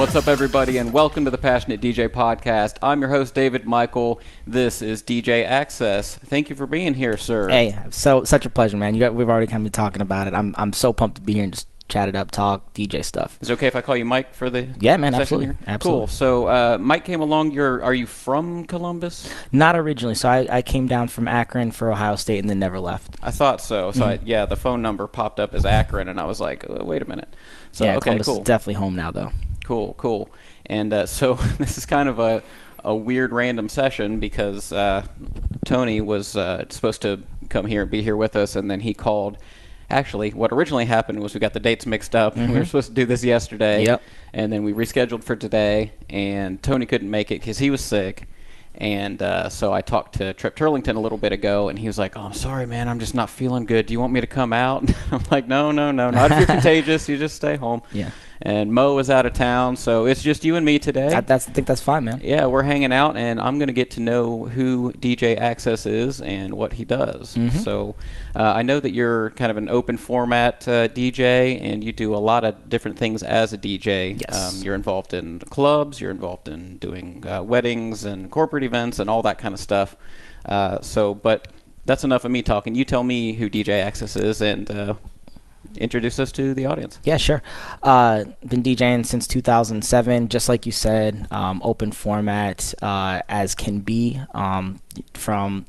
What's up, everybody, and welcome to the Passionate DJ Podcast. I'm your host, David Michael. This is DJ Axcess. Thank you for being here, sir. Hey, such a pleasure, man. We've already kind of been talking about it. I'm so pumped to be here and just chat it up, talk DJ stuff. Is it okay if I call you Mike for the Yeah, man, session absolutely. here? Absolutely. Cool. So Mike came along. Are you from Columbus? Not originally. So I came down from Akron for Ohio State and then never left. I thought so. So the phone number popped up as Akron, and I was like, wait a minute. So yeah, okay, Columbus cool. is definitely home now, though. Cool. And so this is kind of a weird random session because Tony was supposed to come here and be here with us, and then he called. Actually, what originally happened was we got the dates mixed up. We were supposed to do this yesterday, and then we rescheduled for today, and Tony couldn't make it because he was sick. And so I talked to Trip Turlington a little bit ago, and he was like, "Oh, I'm sorry, man. I'm just not feeling good. Do you want me to come out?" I'm like, No. Not if you're contagious. You just stay home. Yeah. And Mo is out of town, so it's just you and me today. I think that's fine, man. Yeah, we're hanging out, and I'm going to get to know who DJ Axcess is and what he does. So I know that you're kind of an open format DJ, and you do a lot of different things as a DJ. Yes. You're involved in clubs, you're involved in doing weddings and corporate events and all that kind of stuff. But that's enough of me talking. You tell me who DJ Axcess is and introduce us to the audience. Yeah, sure. Been DJing since 2007, just like you said, open format as can be, from,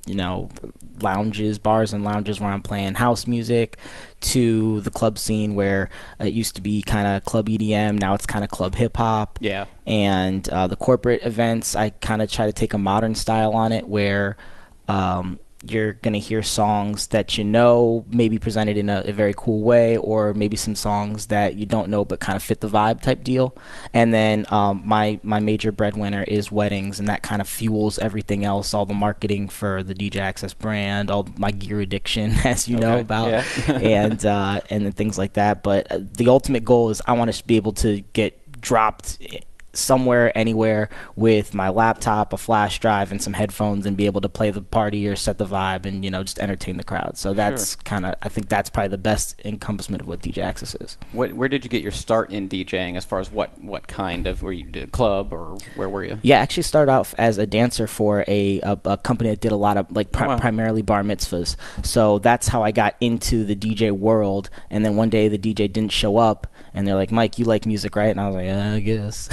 lounges, bars and lounges where I'm playing house music to the club scene where it used to be kind of club EDM, now it's kind of club hip hop. Yeah. And the corporate events, I kind of try to take a modern style on it where you're going to hear songs that maybe presented in a very cool way, or maybe some songs that you don't know but kind of fit the vibe type deal. And then my major breadwinner is weddings, and that kind of fuels everything else, all the marketing for the DJ Axcess brand, all my gear addiction, as you know about, and then things like that. But the ultimate goal is I want to be able to get dropped somewhere, anywhere, with my laptop, a flash drive, and some headphones, and be able to play the party or set the vibe and just entertain the crowd. So that's I think that's probably the best encompassment of what DJ Axcess is. Where did you get your start in DJing? As far as what kind of, were you did club or where were you? Yeah, I actually started out as a dancer for a company that did a lot of primarily bar mitzvahs. So that's how I got into the DJ world. And then one day the DJ didn't show up, and they're like, "Mike, you like music, right?" And I was like, I guess.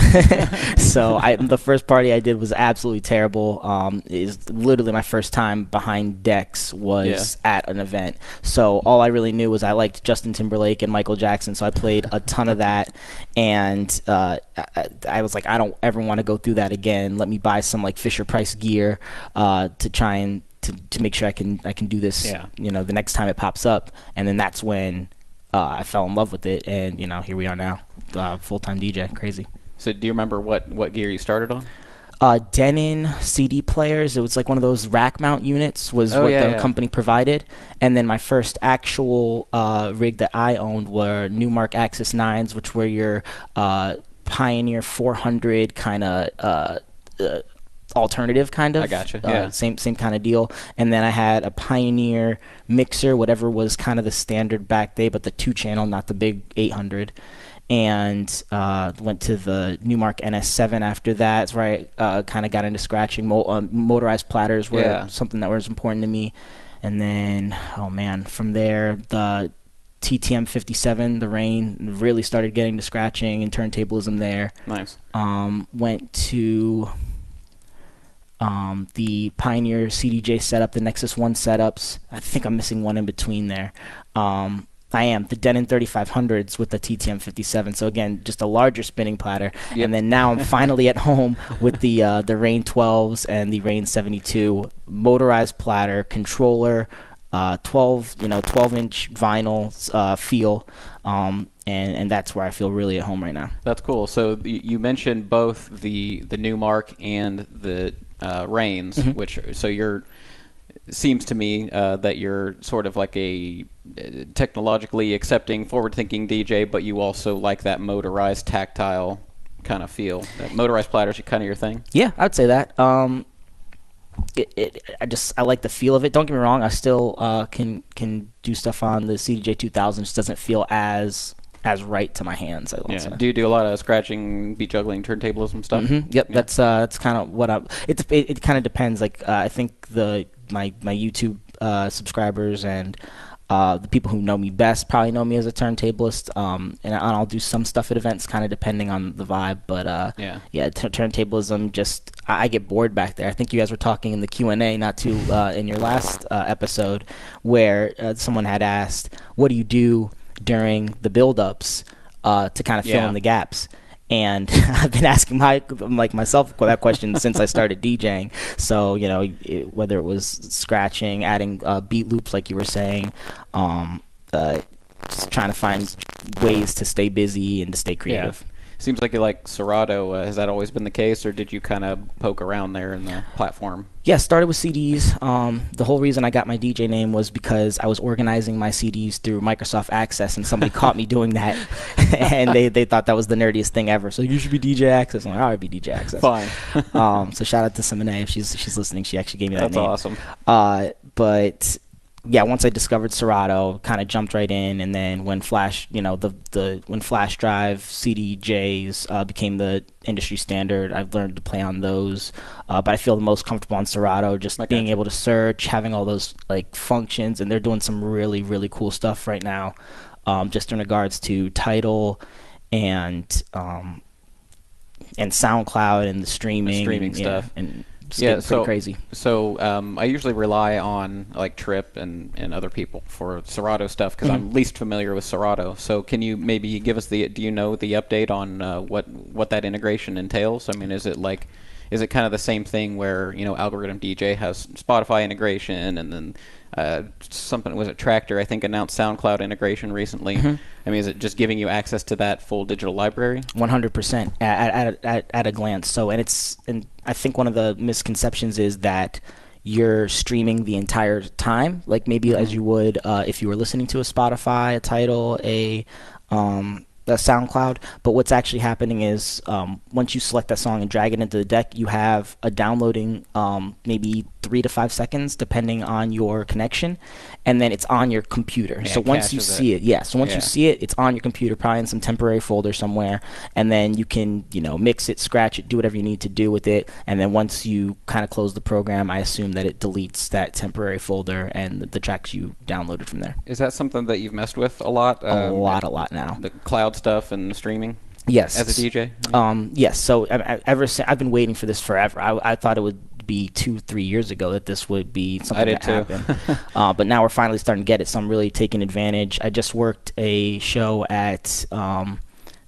So the first party I did was absolutely terrible. Is literally my first time behind decks was at an event. So all I really knew was I liked Justin Timberlake and Michael Jackson. So I played a ton of that, and I was like, I don't ever want to go through that again. Let me buy some Fisher Price gear to try and to make sure I can do this. The next time it pops up, and then that's when I fell in love with it, and here we are now, full-time DJ. Crazy. So do you remember what gear you started on? Denon CD players. It was like one of those rack mount units was the company provided. And then my first actual rig that I owned were Newmark Axis 9s, which were your Pioneer 400 kind of alternative kind of. I gotcha. Same kind of deal. And then I had a Pioneer mixer, whatever was kind of the standard back day, but the 2-channel, not the big 800. And went to the Newmark NS7 after that. That's where I kind of got into scratching. Motorized platters were something that was important to me. And then, from there, the TTM 57, the Rain, really started getting to scratching and turntablism there. Nice. Went to the Pioneer CDJ setup, the Nexus 1 setups. I think I'm missing one in between there. I am. The Denon 3500s with the TTM 57. So again, just a larger spinning platter. Yep. And then now I'm finally at home with the Rain 12s and the Rain 72 motorized platter controller, 12-inch vinyl feel. And that's where I feel really at home right now. That's cool. So you mentioned both the Newmark and the Rains, which seems to me that you're sort of like a technologically accepting, forward-thinking DJ, but you also like that motorized, tactile kind of feel. That motorized platters are kind of your thing? Yeah, I would say that. I like the feel of it. Don't get me wrong, I still can do stuff on the CDJ 2000. It just doesn't feel as as right to my hands. I will say. Do you do a lot of scratching, beat juggling, turntablism stuff? Yep, that's kind of what it kind of depends. Like I think my YouTube subscribers and the people who know me best probably know me as a turntablist, and I'll do some stuff at events, kind of depending on the vibe. But turntablism, just I get bored back there. I think you guys were talking in the Q&A, not too in your last episode, where someone had asked, "What do you do during the build-ups to kind of fill in the gaps?" And I've been asking myself that question since I started DJing. So, whether it was scratching, adding beat loops like you were saying, just trying to find ways to stay busy and to stay creative. Seems like you like Serato. Has that always been the case, or did you kind of poke around there in the platform? Yeah, started with CDs. The whole reason I got my DJ name was because I was organizing my CDs through Microsoft Access, and somebody caught me doing that, and they thought that was the nerdiest thing ever. So you should be DJ Axcess. I'm like, all right, be DJ Axcess. Fine. So shout out to Simone if she's listening. She actually gave me that name. That's awesome. But yeah, once I discovered Serato, kind of jumped right in, and then when Flash, when Flash Drive CDJs became the industry standard, I've learned to play on those. But I feel the most comfortable on Serato, just being able to search, having all those like functions, and they're doing some really, really cool stuff right now, just in regards to Tidal and SoundCloud and the streaming stuff. And it's pretty crazy. So I usually rely on like Trip and other people for Serato stuff because I'm least familiar with Serato. So can you maybe give us do you know the update on what that integration entails? I mean, is it kind of the same thing where Algorithm DJ has Spotify integration, and then something was it Tractor I think announced SoundCloud integration recently? I mean, is it just giving you access to that full digital library? 100% at a glance. So and I think one of the misconceptions is that you're streaming the entire time, like maybe as you would if you were listening to a Spotify, a Tidal, a SoundCloud. But what's actually happening is once you select that song and drag it into the deck, you have a downloading maybe 3 to 5 seconds depending on your connection, and then it's on your computer. So once you see it, you see it, it's on your computer, probably in some temporary folder somewhere, and then you can mix it, scratch it, do whatever you need to do with it, and then once you kind of close the program, I assume that it deletes that temporary folder and the tracks you downloaded from there. Is that something that you've messed with a lot? A lot now. The cloud stuff and streaming? Yes. As a DJ? Yes. So I've been waiting for this forever. I thought it would be 2-3 years ago that this would be something that happened. But now we're finally starting to get it, so I'm really taking advantage. I just worked a show at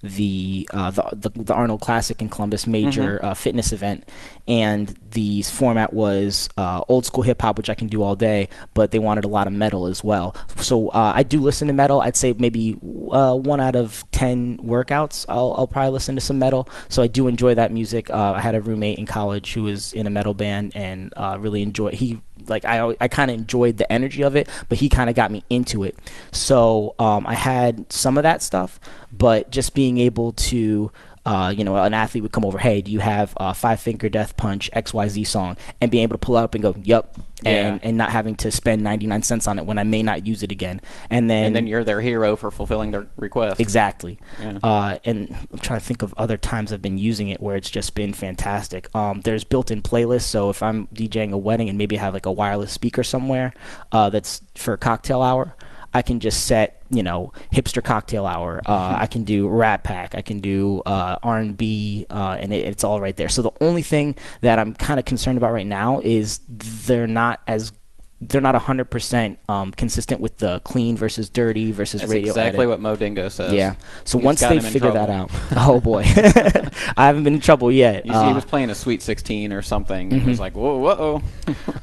the Arnold Classic in Columbus, major fitness event, and the format was old school hip hop, which I can do all day, but they wanted a lot of metal as well. So I do listen to metal. I'd say maybe 1 out of 10 workouts I'll probably listen to some metal. So I do enjoy that music. I had a roommate in college who was in a metal band and really enjoyed. I kind of enjoyed the energy of it, but he kind of got me into it. So I had some of that stuff, but just being able to, an athlete would come over, hey, do you have a 5 Finger Death Punch XYZ song? And being able to pull it up and go, yup, and not having to spend 99 cents on it when I may not use it again. And then you're their hero for fulfilling their request. Exactly. Yeah. And I'm trying to think of other times I've been using it where it's just been fantastic. There's built-in playlists, so if I'm DJing a wedding and maybe have like a wireless speaker somewhere that's for a cocktail hour, I can just set, hipster cocktail hour. I can do Rat Pack. I can do R&B, and it's all right there. So the only thing that I'm kind of concerned about right now is they're not 100% consistent with the clean versus dirty versus That's radio. Exactly edit. what Mo Dingo says. Yeah. So once they figure that out, oh boy, I haven't been in trouble yet. You see, he was playing a Sweet 16 or something. And it was like, whoa.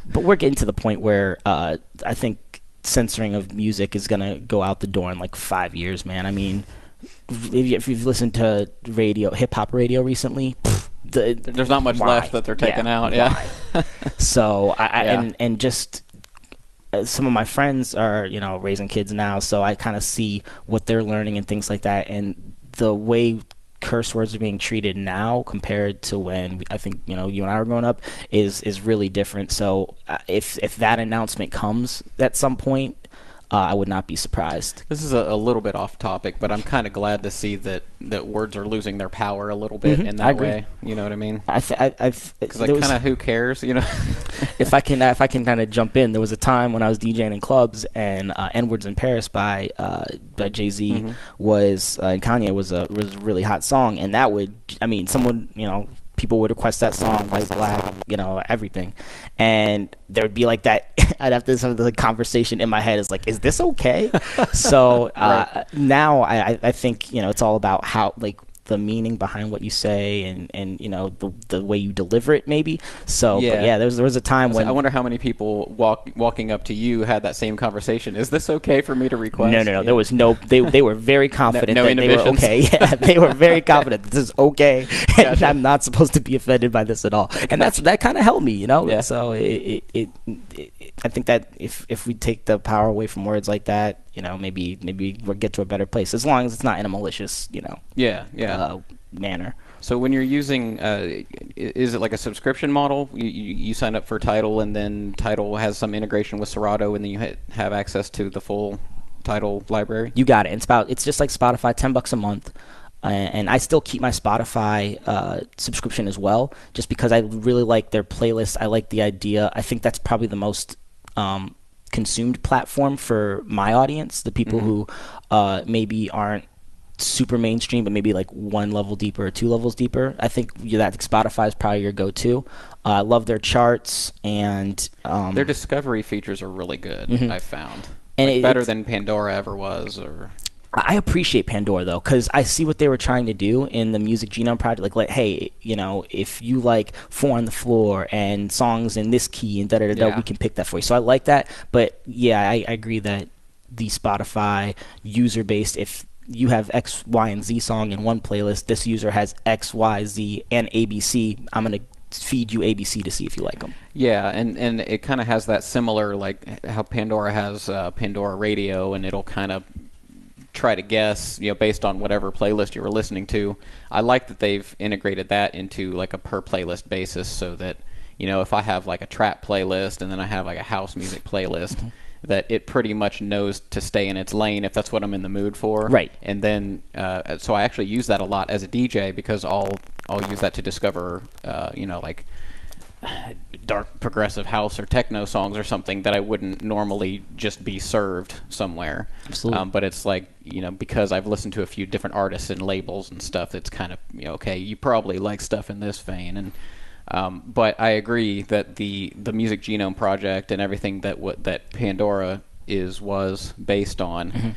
But we're getting to the point where I think censoring of music is gonna go out the door in like 5 years, man. I mean, if you've listened to hip hop radio recently, there's not much left that they're taking out. Yeah. So and just some of my friends are raising kids now, so I kind of see what they're learning and things like that, and the way curse words are being treated now compared to when I think you and I were growing up is really different. So if that announcement comes at some point, I would not be surprised. This is a little bit off topic, but I'm kind of glad to see that words are losing their power a little bit in that way. You know what I mean? Because like, kind of who cares, you know? if I can kind of jump in, there was a time when I was DJing in clubs, and "N-Words in Paris" by Jay-Z was and Kanye was a really hot song, and that would, I mean, someone, you know, people would request that song, white, black, you know, everything. And there would be like that, I'd have to have the conversation in my head is like, is this okay? So now I think, you know, it's all about how, like, the meaning behind what you say and you know, the way you deliver it maybe. So but yeah, there was a time when I wonder how many people walking up to you had that same conversation. Is this okay for me to request? No. Yeah. There was no. They were very confident no that they were okay. Yeah, they were very confident this is okay, and gotcha. I'm not supposed to be offended by this at all. And that kind of helped me, you know. Yeah. So I think that if we take the power away from words like that, you know, maybe we'll get to a better place, as long as it's not in a malicious, you know, manner. So when you're using, is it like a subscription model? You sign up for Tidal, and then Tidal has some integration with Serato, and then you have access to the full Tidal library? You got it. It's just like Spotify, $10 a month. And I still keep my Spotify subscription as well, just because I really like their playlist. I like the idea. I think that's probably the most consumed platform for my audience, the people who maybe aren't super mainstream, but maybe like one level deeper or two levels deeper. I think that Spotify is probably your go-to. I love their charts, and their discovery features are really good. I've found, and like better than Pandora ever was. Or I appreciate Pandora though, because I see what they were trying to do in the Music Genome Project. Like, hey, you know, if you like Four on the Floor and songs in this key and we can pick that for you. So I like that. But yeah, I agree that the Spotify user base, if you have X, Y, and Z song in one playlist, this user has X, Y, Z, and ABC. I'm gonna feed you ABC to see if you like them. Yeah, and it kind of has that similar, like how Pandora has Pandora Radio, and it'll kind of try to guess, you know, based on whatever playlist you were listening to. I like that they've integrated that into like a per playlist basis, so that, you know, if I have like a trap playlist and then I have like a house music playlist, that it pretty much knows to stay in its lane if that's what I'm in the mood for. Right. And then so I actually use that a lot as a DJ, because I'll use that to discover you know, like dark progressive house or techno songs or something that I wouldn't normally just be served somewhere. Absolutely. But it's like, you know, because I've listened to a few different artists and labels and stuff, it's kind of, you know, okay, you probably like stuff in this vein. And but I agree that the Music Genome Project and everything that Pandora was based on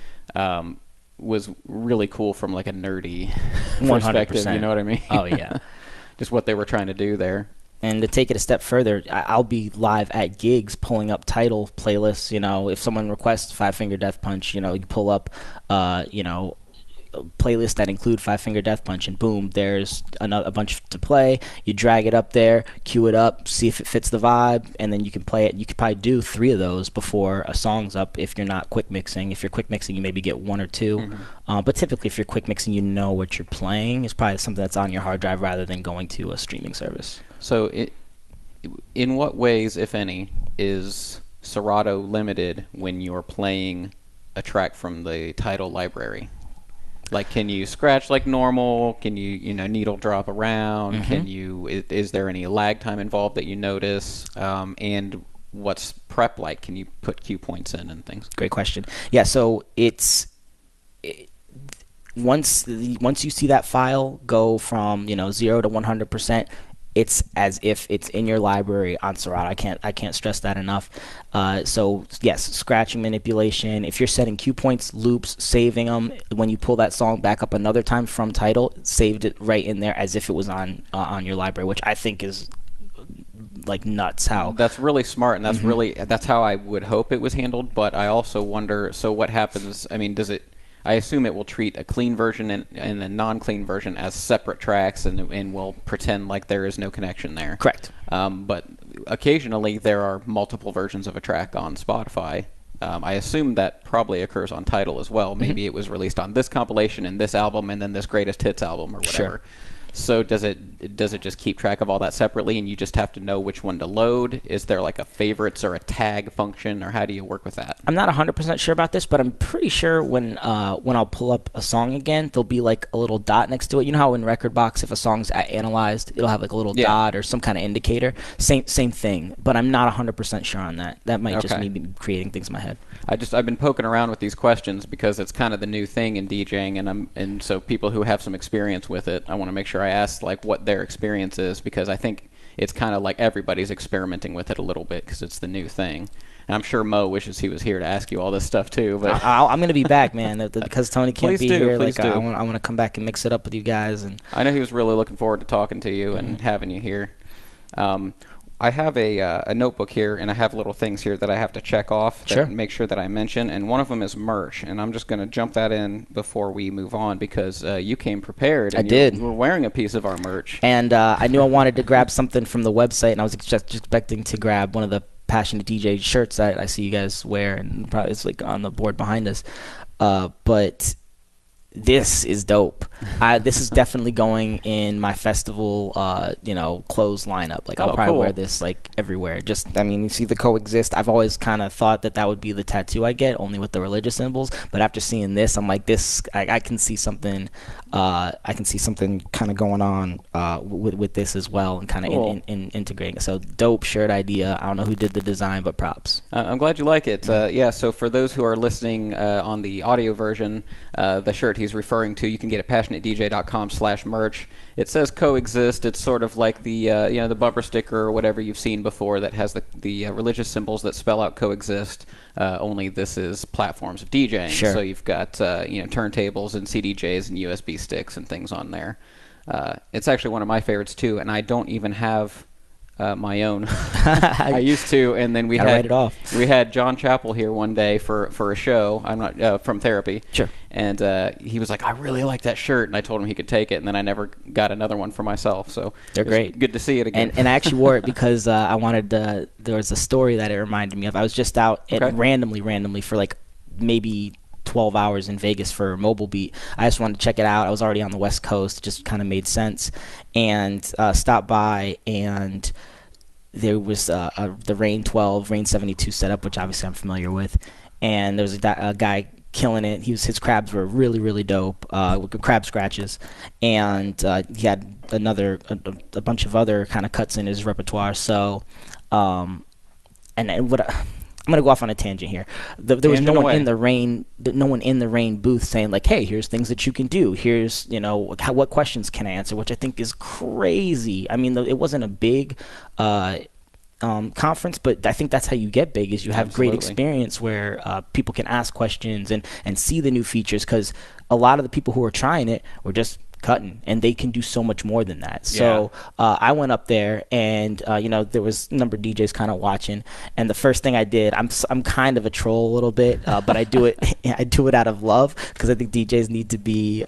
was really cool from like a nerdy 100%. perspective. You know what I mean? Oh yeah. Just what they were trying to do there. And to take it a step further, I'll be live at gigs pulling up Tidal playlists. You know, if someone requests Five Finger Death Punch, you know, you pull up, you know, playlists that include Five Finger Death Punch, and boom, there's a bunch to play. You drag it up there, cue it up, see if it fits the vibe, and then you can play it. You could probably do 3 of those before a song's up if you're not quick mixing. If you're quick mixing, you maybe get 1 or 2. But typically, if you're quick mixing, you know what you're playing. It's probably something that's on your hard drive rather than going to a streaming service. So in what ways, if any, is Serato limited when you're playing a track from the Tidal library? Like, can you scratch like normal? Can you know, needle drop around? Can you? Is there any lag time involved that you notice? And what's prep like? Can you put cue points in and things? Great question. Yeah, so once you see that file go from, you know, 0 to 100%, it's as if it's in your library on Serato. I can't stress that enough. So yes, scratching manipulation. If you're setting cue points, loops, saving them, when you pull that song back up another time from Tidal, saved it right in there as if it was on your library, which I think is like nuts. How that's really smart, and that's how I would hope it was handled. But I also wonder, so what happens? I mean, I assume it will treat a clean version and a non-clean version as separate tracks, and will pretend like there is no connection there. Correct. But occasionally there are multiple versions of a track on Spotify. I assume that probably occurs on Tidal as well. Maybe it was released on this compilation and this album and then this greatest hits album or whatever. Sure. So does it just keep track of all that separately, and you just have to know which one to load? Is there like a favorites or a tag function, or how do you work with that? I'm not 100% sure about this, but I'm pretty sure when I'll pull up a song again, there'll be like a little dot next to it. You know how in Rekordbox, if a song's analyzed, it'll have like a little dot or some kind of indicator. Same thing, but I'm not 100% sure on that. That might just me be creating things in my head. I've been poking around with these questions because it's kind of the new thing in DJing, and so people who have some experience with it, I want to make sure I ask like what their experience is, because I think it's kind of like everybody's experimenting with it a little bit because it's the new thing. And I'm sure Mo wishes he was here to ask you all this stuff too. But I'm going to be back, man, because Tony can't be here. Please do. I want to come back and mix it up with you guys. And I know he was really looking forward to talking to you and having you here. I have a notebook here, and I have little things here that I have to check off that make sure that I mention, and one of them is merch, and I'm just going to jump that in before we move on because you came prepared. And I did. You were wearing a piece of our merch. And I knew I wanted to grab something from the website, and I was just expecting to grab one of the Passionate DJ shirts that I see you guys wear, and probably it's like on the board behind us. But this is dope. This is definitely going in my festival, clothes lineup. Like I'll probably wear this like everywhere. Just, I mean, you see the coexist. I've always kind of thought that would be the tattoo I get, only with the religious symbols. But after seeing this, I'm like, this. I can see something. I can see something kind of going on with this as well, and kind of in integrating it. So dope shirt idea. I don't know who did the design, but props. I'm glad you like it. Yeah. So for those who are listening on the audio version, the shirt he's referring to, you can get at passionatedj.com/merch. It says coexist. It's sort of like the the bumper sticker or whatever you've seen before that has the religious symbols that spell out coexist. Only this is platforms of DJing. Sure. So you've got turntables and CDJs and USB sticks and things on there. It's actually one of my favorites too, and I don't even have my own. I used to, and then we had John Chappell here one day for a show. I'm not from therapy. Sure. And he was like, I really like that shirt, and I told him he could take it, and then I never got another one for myself. So they're great. Good to see it again. And I actually wore it because I wanted. There was a story that it reminded me of. I was just out randomly for like maybe 12 hours in Vegas for Mobile Beat. I just wanted to check it out. I was already on the West Coast. Just kind of made sense. And stopped by, and there was the Rain 12, Rain 72 setup, which obviously I'm familiar with. And there was a guy killing it. His crabs were really, really dope, crab scratches. And he had a bunch of other kind of cuts in his repertoire. So, I'm gonna go off on a tangent here. There was no one in the Rain booth saying like, "Hey, here's things that you can do. Here's what questions can I answer?" Which I think is crazy. I mean, it wasn't a big conference, but I think that's how you get big. Is you have great experience where people can ask questions and see the new features, because a lot of the people who were trying it were just cutting, and they can do so much more than that. So I went up there, and there was a number of DJs kind of watching, and the first thing I did, I'm kind of a troll a little bit, but I do it out of love, because I think DJs need to be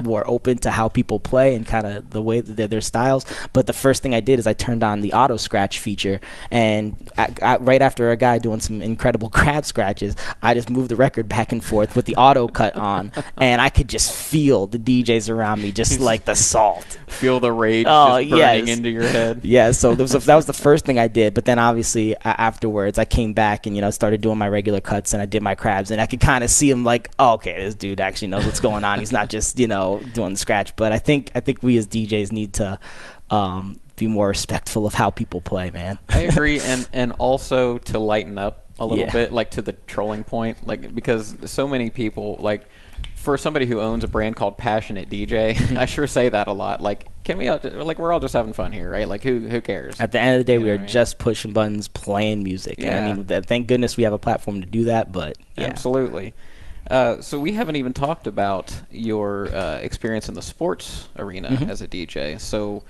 more open to how people play and kind of the way that their styles. But the first thing I did is I turned on the auto scratch feature, and right after a guy doing some incredible crab scratches, I just moved the record back and forth with the auto cut on, and I could just feel the DJs around me just like the salt. Feel the rage just burning into your head. Yeah, so that was the first thing I did. But then obviously afterwards I came back and started doing my regular cuts, and I did my crabs, and I could kind of see him like, oh, okay, this dude actually knows what's going on. He's not just doing the scratch. But I think we as DJs need to be more respectful of how people play, man. I agree, and also to lighten up a little bit, like to the trolling point, like because so many people like. For somebody who owns a brand called Passionate DJ, I sure say that a lot. Like, can we we're all just having fun here, right? Like, who cares? At the end of the day, we are just pushing buttons, playing music. Yeah. I mean, thank goodness we have a platform to do that. But yeah. Absolutely. So we haven't even talked about your experience in the sports arena as a DJ. So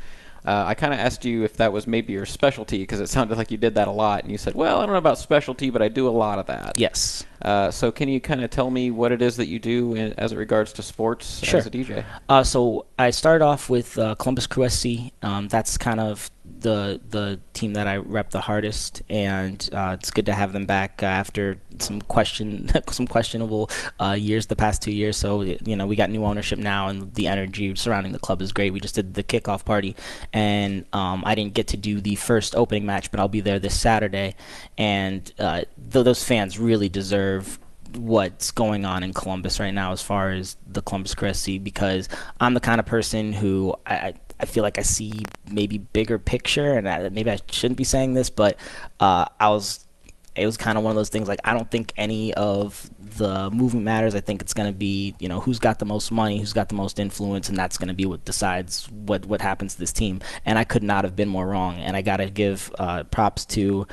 I kind of asked you if that was maybe your specialty, because it sounded like you did that a lot, and you said, well, I don't know about specialty, but I do a lot of that. Yes. So can you kind of tell me what it is that you do as it regards to sports Sure. as a DJ? So I started off with Columbus Crew SC. That's kind of the team that I rep the hardest, and it's good to have them back after some questionable years the past 2 years. So we got new ownership now, and the energy surrounding the club is great. We just did the kickoff party, and I didn't get to do the first opening match, but I'll be there this Saturday, and those fans really deserve what's going on in Columbus right now as far as the Columbus Crew SC, because I'm the kind of person who I feel like I see maybe bigger picture, and maybe I shouldn't be saying this, but it was kind of one of those things, like, I don't think any of the movement matters. I think it's going to be, who's got the most money, who's got the most influence, and that's going to be what decides what happens to this team. And I could not have been more wrong. And I got to give props to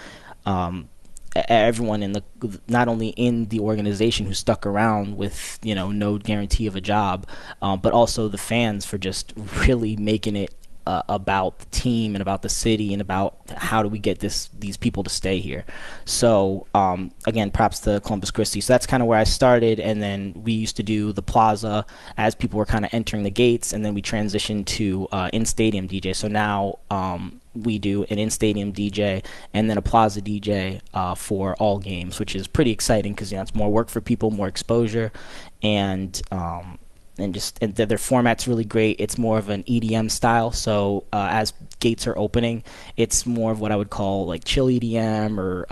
everyone not only in the organization who stuck around with no guarantee of a job, but also the fans for just really making it about the team and about the city and about how do we get these people to stay here. So again, props to Columbus Christi. So that's kind of where I started, and then we used to do the plaza as people were kind of entering the gates, and then we transitioned to in-stadium DJ. So now we do an in-stadium DJ and then a plaza DJ for all games, which is pretty exciting because it's more work for people, more exposure, and their format's really great. It's more of an EDM style, so as gates are opening, it's more of what I would call like chill EDM or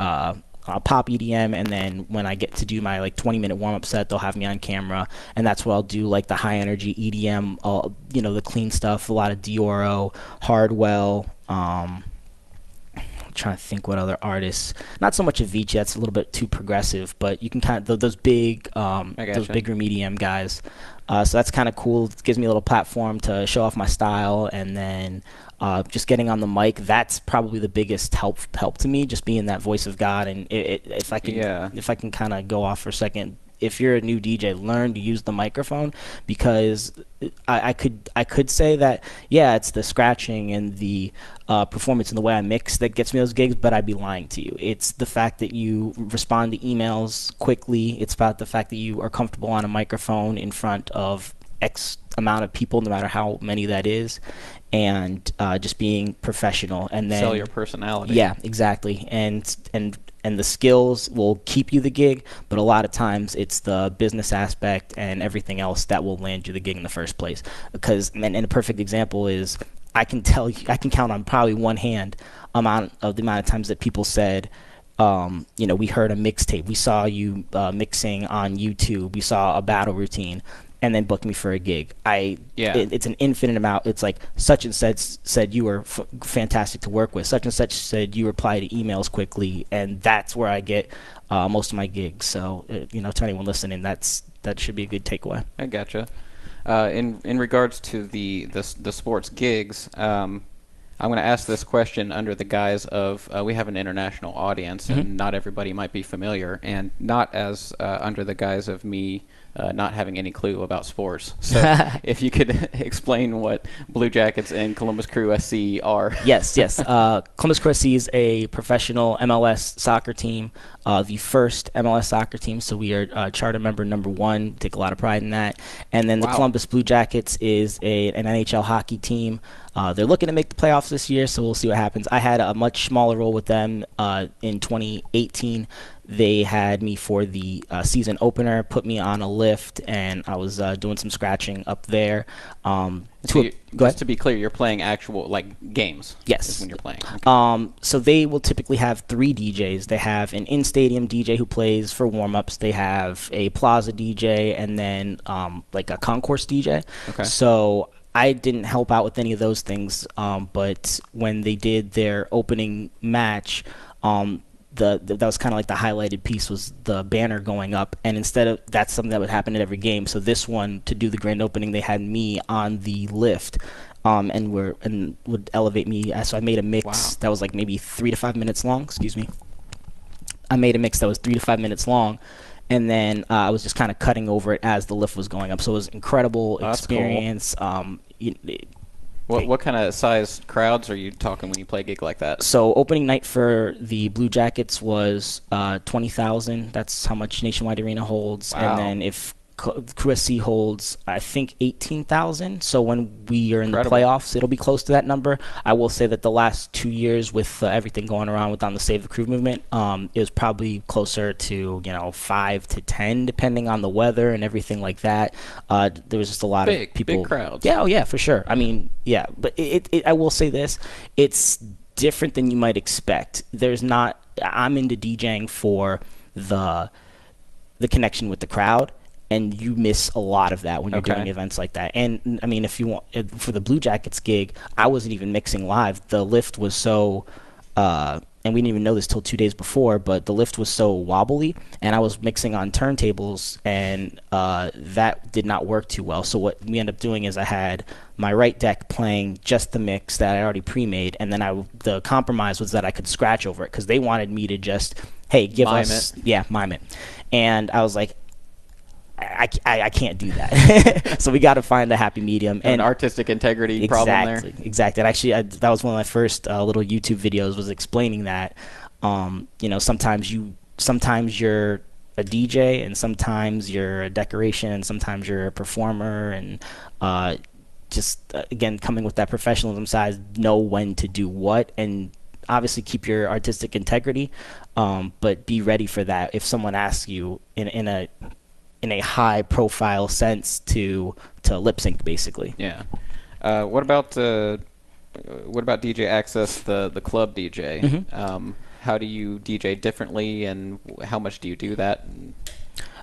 pop EDM, and then when I get to do my 20-minute warm-up set, they'll have me on camera, and that's what I'll do, like the high-energy EDM, the clean stuff, a lot of Dioro, Hardwell, I'm trying to think what other artists. Not so much Avicii, that's a little bit too progressive, but you can kind of those big room EDM guys. So that's kind of cool. It gives me a little platform to show off my style, and then just getting on the mic. That's probably the biggest help to me, just being that voice of God. And if I can kind of go off for a second. If you're a new DJ, learn to use the microphone, because I could say that, yeah, it's the scratching and the performance and the way I mix that gets me those gigs, but I'd be lying to you. It's the fact that you respond to emails quickly. It's about the fact that you are comfortable on a microphone in front of X amount of people, no matter how many that is, and just being professional. And then sell your personality. Yeah, exactly. And the skills will keep you the gig, but a lot of times it's the business aspect and everything else that will land you the gig in the first place. Because, and a perfect example is, I can count on probably one hand the amount of times that people said, we heard a mixtape, we saw you mixing on YouTube, we saw a battle routine, and then book me for a gig. It's an infinite amount. It's like such and such said you were fantastic to work with. Such and such said you reply to emails quickly, and that's where I get most of my gigs. So to anyone listening, that should be a good takeaway. I gotcha. In regards to the sports gigs, I'm going to ask this question under the guise of we have an international audience, and not everybody might be familiar, and not as under the guise of me not having any clue about sports. So if you could explain what Blue Jackets and Columbus Crew SC are. Yes. Columbus Crew SC is a professional MLS soccer team, the first MLS soccer team. So we are charter member number 1. Take a lot of pride in that. And then the Columbus Blue Jackets is an NHL hockey team. They're looking to make the playoffs this year, so we'll see what happens. I had a much smaller role with them in 2018. They had me for the season opener, put me on a lift, and I was doing some scratching up there. Just to be clear, you're playing actual games. Yes. Is when you're playing. Okay. So they will typically have 3 DJs. They have an in-stadium DJ who plays for warm-ups. They have a plaza DJ, and then a concourse DJ. Okay. So I didn't help out with any of those things, but when they did their opening match, that was kind of like the highlighted piece was the banner going up, and instead of that's something that would happen at every game. So this one, to do the grand opening, they had me on the lift, and would elevate me. So I made a mix that was maybe 3 to 5 minutes long. Excuse me. I made a mix that was 3 to 5 minutes long, and then I was just kind of cutting over it as the lift was going up. So it was an incredible experience. Cool. What kind of size crowds are you talking when you play a gig like that? So opening night for the Blue Jackets was 20,000. That's how much Nationwide Arena holds. Wow. And then if Crew SC holds, I think, 18,000. So when we are in the playoffs, it'll be close to that number. I will say that the last 2 years with everything going around with on the Save the Crew movement, it was probably closer to 5 to 10, depending on the weather and everything like that. There was just a lot of people. Big crowds. Yeah, oh yeah, for sure. I mean, yeah, but I will say this: it's different than you might expect. I'm into DJing for the connection with the crowd. And you miss a lot of that when you're doing events like that. And I mean, if you want, for the Blue Jackets gig, I wasn't even mixing live. The lift was so, and we didn't even know this till 2 days before, but the lift was so wobbly, and I was mixing on turntables, and that did not work too well. So what we ended up doing is I had my right deck playing just the mix that I already pre-made, and then the compromise was that I could scratch over it, because they wanted me to just, hey, mime it. And I was like, I can't do that. So we got to find a happy medium. And an artistic integrity problem there. Exactly. And actually, that was one of my first little YouTube videos, was explaining that. Sometimes you're a DJ, and sometimes you're a decoration, and sometimes you're a performer, and again, coming with that professionalism side, know when to do what, and obviously keep your artistic integrity, but be ready for that if someone asks you in a high profile sense to lip sync, basically. Yeah. What about DJ Axcess, the club DJ? Mm-hmm. How do you DJ differently, and how much do you do that?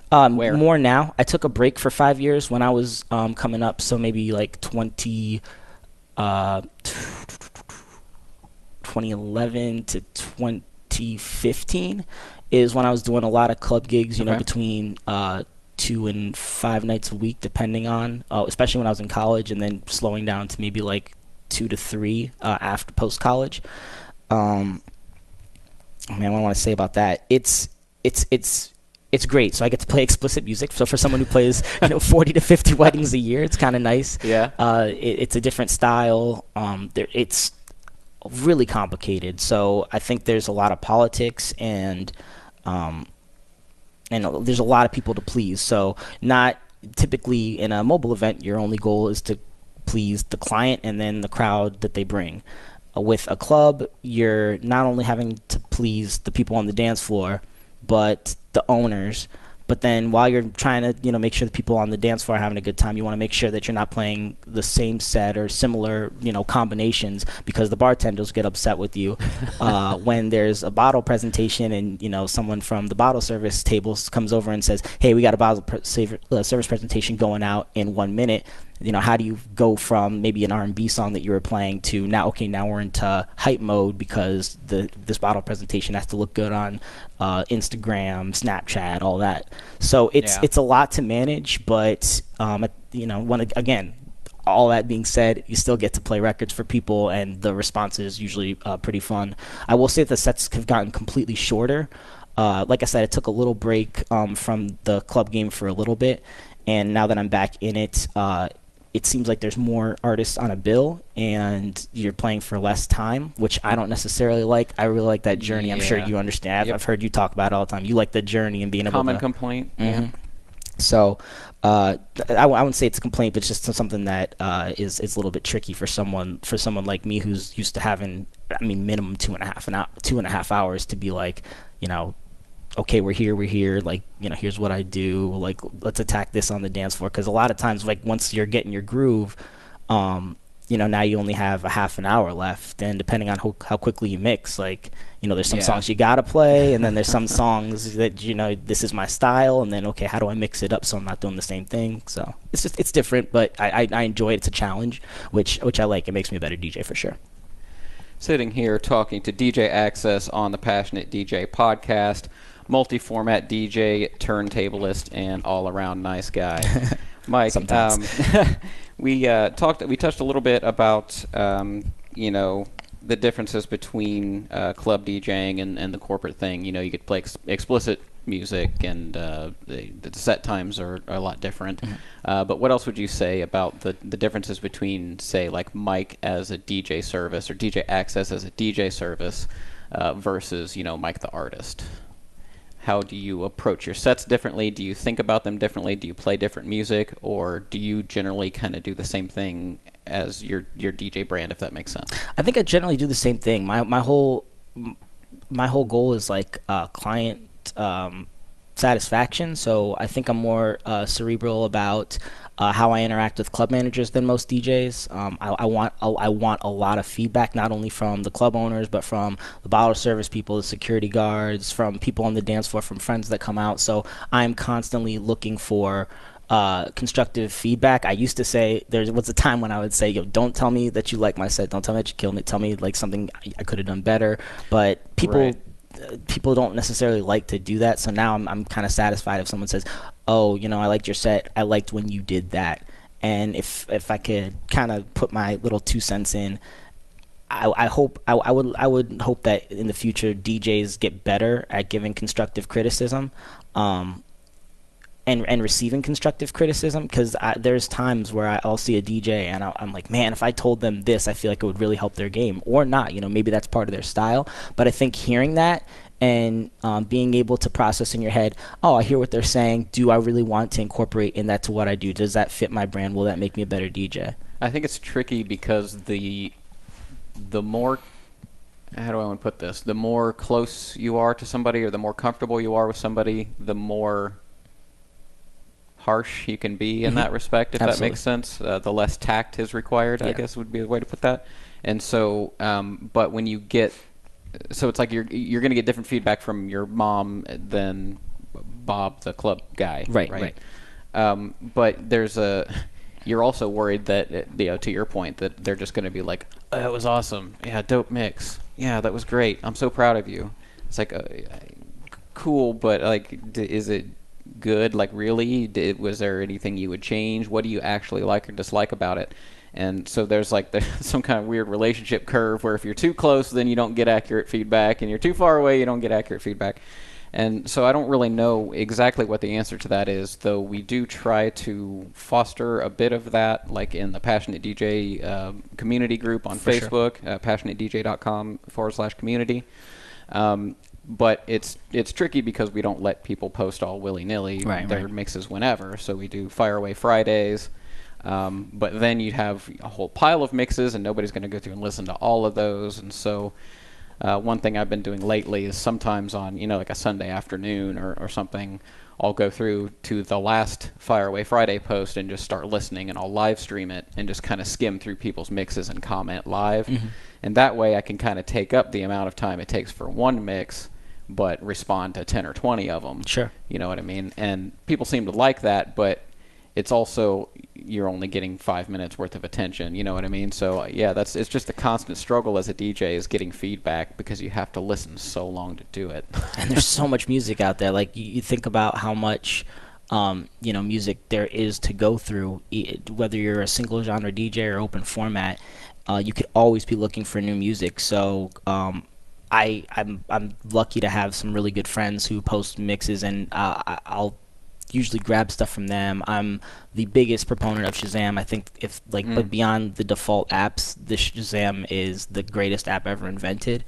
Where? More now. I took a break for 5 years when I was coming up, so maybe like 2011 to 2015 is when I was doing a lot of club gigs, between 2 and 5 nights a week, depending on, especially when I was in college, and then slowing down to maybe like 2 to 3 after post-college. What do I want to say about that? It's great. So I get to play explicit music. So for someone who plays 40 to 50 weddings a year, it's kind of nice. Yeah. It's a different style. It's really complicated. So I think there's a lot of politics, and there's a lot of people to please. So not typically in a mobile event, your only goal is to please the client and then the crowd that they bring. With a club, you're not only having to please the people on the dance floor, but the owners. But then while you're trying to, make sure the people on the dance floor are having a good time, you want to make sure that you're not playing the same set or similar, combinations, because the bartenders get upset with you when there's a bottle presentation and, someone from the bottle service table comes over and says, hey, we got a bottle service presentation going out in 1 minute. How do you go from maybe an R&B song that you were playing to now we're into hype mode because this bottle presentation has to look good on Instagram, Snapchat, all that. So it's a lot to manage, but again, all that being said, you still get to play records for people, and the response is usually pretty fun. I will say that the sets have gotten completely shorter. Like I said, I took a little break from the club game for a little bit, and now that I'm back in it, it seems like there's more artists on a bill, and you're playing for less time, which I don't necessarily like. I really like that journey. I'm sure you understand. I've heard you talk about it all the time. You like the journey and being able to... Common complaint. Mm-hmm. Yeah. So I wouldn't say it's a complaint, but it's just something that is a little bit tricky for someone like me who's used to having, minimum 2.5 hours to be like, okay, we're here, like, here's what I do, like, let's attack this on the dance floor. Because a lot of times, like, once you're getting your groove, now you only have a half an hour left, and depending on how quickly you mix, like, there's some songs you gotta play, and then there's some songs that, this is my style, and then, okay, how do I mix it up so I'm not doing the same thing? So it's different, but I enjoy it. It's a challenge, which I like. It makes me a better DJ for sure. Sitting here talking to DJ Axcess on the Passionate DJ podcast, multi-format DJ, turntablist, and all-around nice guy. Mike, we touched a little bit about the differences between club DJing and the corporate thing. You could play explicit music, and the set times are a lot different. But what else would you say about the differences between, say, like Mike as a DJ service or DJ Axcess as a DJ service versus, Mike the artist? How do you approach your sets differently? Do you think about them differently? Do you play different music, or do you generally kind of do the same thing as your DJ brand, if that makes sense? I think I generally do the same thing. My whole goal is like client satisfaction. So I think I'm more cerebral about how I interact with club managers than most DJs. I want a lot of feedback, not only from the club owners, but from the bottle service people, the security guards, from people on the dance floor, from friends that come out. So I'm constantly looking for constructive feedback. I used to say, there was a time when I would say, don't tell me that you like my set, don't tell me that you killed me, tell me like something I could have done better. But people don't necessarily like to do that. So now I'm kind of satisfied if someone says, oh, I liked your set, I liked when you did that. And if I could kind of put my little 2 cents in, I would hope that in the future DJs get better at giving constructive criticism and receiving constructive criticism, because there's times where I'll see a DJ and I'm like, man, if I told them this, I feel like it would really help their game, or not. Maybe that's part of their style. But I think hearing that and being able to process in your head, oh, I hear what they're saying. Do I really want to incorporate in that to what I do? Does that fit my brand? Will that make me a better DJ? I think it's tricky because the more, how do I want to put this? The more close you are to somebody, or the more comfortable you are with somebody, the more harsh you can be in that respect, if Absolutely. that makes sense. The less tact is required, I guess would be the way to put that. And so, but when you get, so it's like you're going to get different feedback from your mom than Bob, the club guy. Right. But you're also worried that, to your point, that they're just going to be like, oh, that was awesome. Yeah, dope mix. Yeah, that was great. I'm so proud of you. It's like, cool, but like, is it good? Like, really? Was there anything you would change? What do you actually like or dislike about it? And so there's some kind of weird relationship curve where if you're too close, then you don't get accurate feedback, and you're too far away, you don't get accurate feedback. And so I don't really know exactly what the answer to that is, though we do try to foster a bit of that, like in the Passionate DJ community group on Facebook, passionatedj.com/community. But it's tricky because we don't let people post all willy-nilly their mixes whenever. So we do Fire Away Fridays. But then you'd have a whole pile of mixes, and nobody's going to go through and listen to all of those. And so one thing I've been doing lately is sometimes on, like a Sunday afternoon or something, I'll go through to the last Fire Away Friday post and just start listening, and I'll live stream it and just kind of skim through people's mixes and comment live. And that way I can kind of take up the amount of time it takes for one mix, but respond to 10 or 20 of them. Sure. You know what I mean? And people seem to like that, but it's also, you're only getting 5 minutes worth of attention. You know what I mean? So it's just a constant struggle as a DJ, is getting feedback, because you have to listen so long to do it. And there's so much music out there. Like, you think about how much music there is to go through, whether you're a single genre DJ or open format. You could always be looking for new music. So I'm lucky to have some really good friends who post mixes, and I'll usually grab stuff from them. I'm the biggest proponent of Shazam. I think but beyond the default apps, the Shazam is the greatest app ever invented.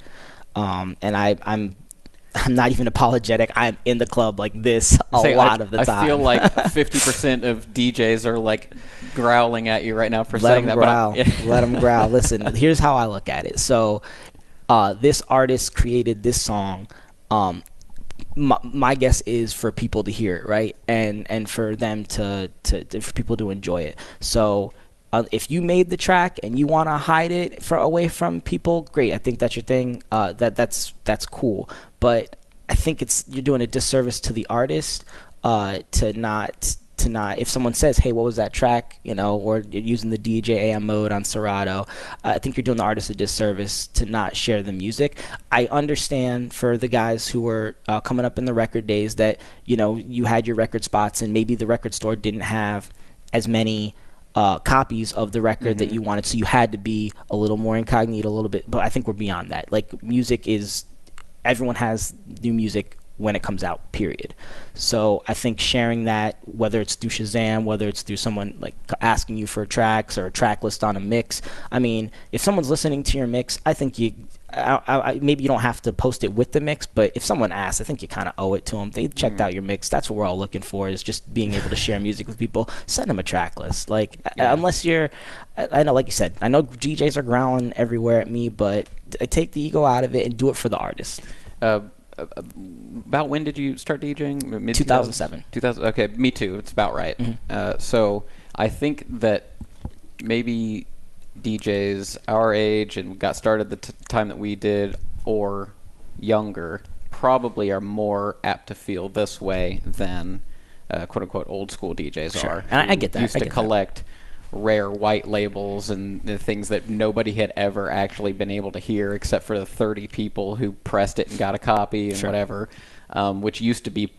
And I'm not even apologetic. I'm in the club like this a lot of the time. I feel like 50% of DJs are like growling at you right now for saying that. Let them growl. Listen, here's how I look at it. So this artist created this song. My guess is for people to hear it, right? And for them for people to enjoy it. So if you made the track and you want to hide it away from people, great. I think that's your thing. That's cool. But I think you're doing a disservice to the artist to not, if someone says, hey, what was that track, or you're using the DJ AM mode on Serato, I think you're doing the artist a disservice to not share the music. I understand for the guys who were coming up in the record days that, you had your record spots, and maybe the record store didn't have as many copies of the record that you wanted, so you had to be a little more incognito a little bit. But I think we're beyond that. Like, everyone has new music when it comes out, period. So I think sharing that, whether it's through Shazam, whether it's through someone like asking you for tracks or a track list on a mix, I mean, if someone's listening to your mix, I think maybe you don't have to post it with the mix, but if someone asks, I think you kind of owe it to them. They checked out your mix. That's what we're all looking for, is just being able to share music with people. Send them a track list. Like, unless you're, I know, like you said, I know DJs are growling everywhere at me, but take the ego out of it and do it for the artist. About when did you start DJing? Mid 2007. 2000. Okay, me too. It's about right. So I think that maybe DJs our age and got started the time that we did, or younger, probably are more apt to feel this way than quote unquote old school DJs are. And I get that. Used to collect rare white labels and the things that nobody had ever actually been able to hear except for the 30 people who pressed it and got a copy and whatever, which used to be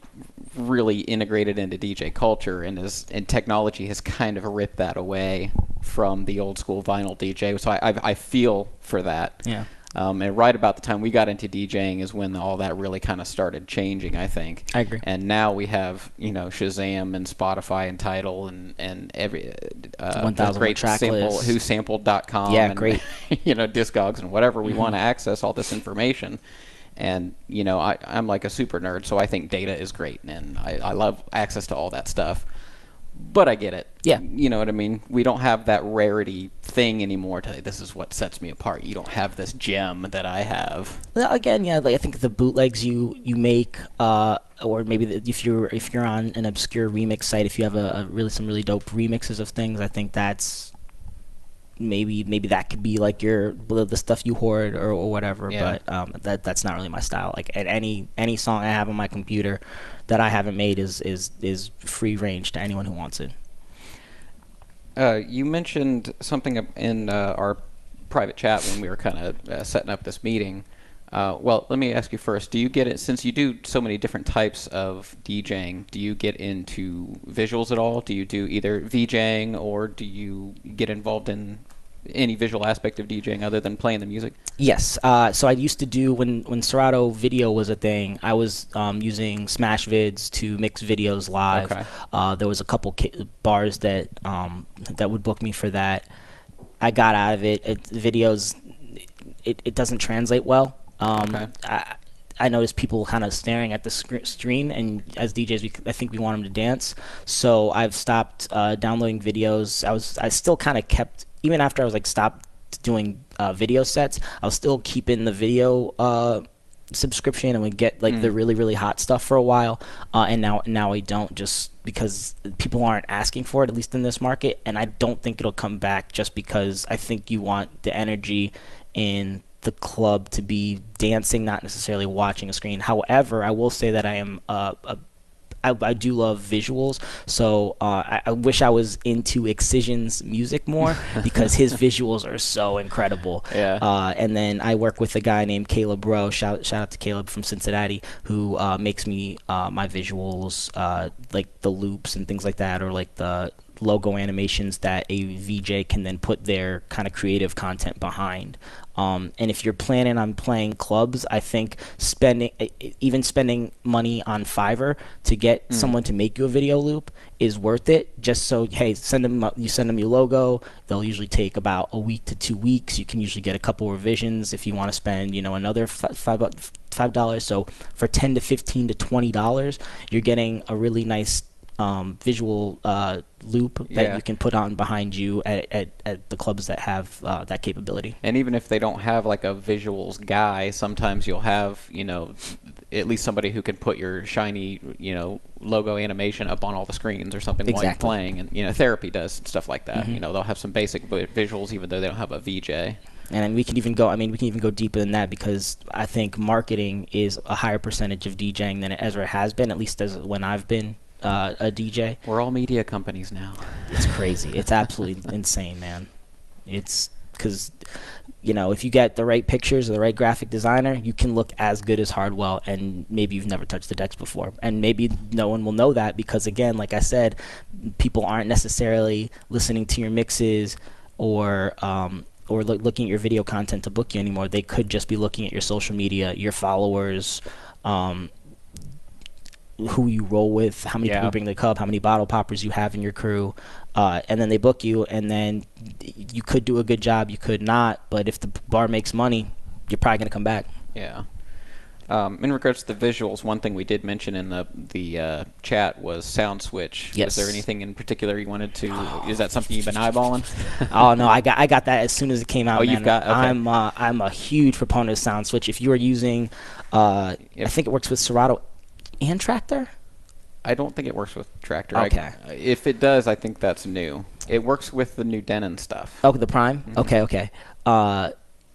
really integrated into DJ culture, and technology has kind of ripped that away from the old school vinyl DJ. So I feel for that. Yeah. And right about the time we got into DJing is when all that really kind of started changing, I think. I agree. And now we have, Shazam and Spotify and Tidal and every 1,000 great track sample, lists. whosampled.com. Yeah, and, great. Discogs and whatever we want to access all this information. And, I'm like a super nerd, so I think data is great, and I love access to all that stuff. But I get it. Yeah. You know what I mean? We don't have that rarity thing anymore. This is what sets me apart. You don't have this gem that I have. Well, again, yeah, like I think the bootlegs you make, or maybe if you're on an obscure remix site, if you have some really dope remixes of things, I think that's maybe that could be like the stuff you hoard or whatever. Yeah. But that's not really my style. Like, at any song I have on my computer that I haven't made is free range to anyone who wants it. You mentioned something in our private chat when we were kind of setting up this meeting. Well, let me ask you first. Do you get it, since you do so many different types of DJing, do you get into visuals at all? Do you do either VJing, or do you get involved in any visual aspect of DJing other than playing the music? Yes. So I used to do, when Serato video was a thing, I was using Smash Vids to mix videos live. Okay. There was a couple bars that would book me for that. I got out of it. Videos, it doesn't translate well. Okay. I noticed people kind of staring at the screen, and as DJs, I think we want them to dance. So I've stopped downloading videos. I still kind of kept, even after I was like stopped doing video sets, I was still keeping the video subscription, and would get like the really, really hot stuff for a while. And now I don't, just because people aren't asking for it, at least in this market. And I don't think it'll come back, just because I think you want the energy in the club to be dancing, not necessarily watching a screen. However, I will say that I am I do love visuals, so I wish I was into Excision's music more, because his visuals are so incredible. Yeah. And then I work with a guy named Caleb Rowe. Shout out to Caleb from Cincinnati, who makes me my visuals, like the loops and things like that, or like the logo animations that a VJ can then put their kind of creative content behind. And if you're planning on playing clubs, I think spending money on Fiverr to get someone to make you a video loop is worth it. Just so, hey, send them your logo. They'll usually take about a week to 2 weeks. You can usually get a couple revisions if you want to spend, another $5. So for $10 to $15 to $20, you're getting a really nice visual loop that you can put on behind you at the clubs that have that capability. And even if they don't have like a visuals guy, sometimes you'll have, at least somebody who can put your shiny, logo animation up on all the screens or something while you're playing. And, Therapy does stuff like that. They'll have some basic visuals even though they don't have a VJ. And we can even go deeper than that, because I think marketing is a higher percentage of DJing than it ever has been, at least as when I've been a DJ. We're all media companies now. It's crazy. It's absolutely insane, man. It's because, if you get the right pictures or the right graphic designer, you can look as good as Hardwell, and maybe you've never touched the decks before. And maybe no one will know that, because, again, like I said, people aren't necessarily listening to your mixes or looking at your video content to book you anymore. They could just be looking at your social media, your followers, who you roll with, how many people bring the club, how many bottle poppers you have in your crew, and then they book you, and then you could do a good job, you could not, but if the bar makes money, you're probably going to come back. Yeah. In regards to the visuals, one thing we did mention in the chat was sound switch. Yes. Was there anything in particular you wanted to? Is that something you've been eyeballing? Oh no, I got that as soon as it came out. Oh, man. you've got. Okay. I'm a huge proponent of sound switch. If you are using, I think it works with Serato and Tractor. I don't think it works with Tractor. Okay. If it does, I think that's new. It works with the new Denon stuff. Oh, the Prime. Mm-hmm. Okay.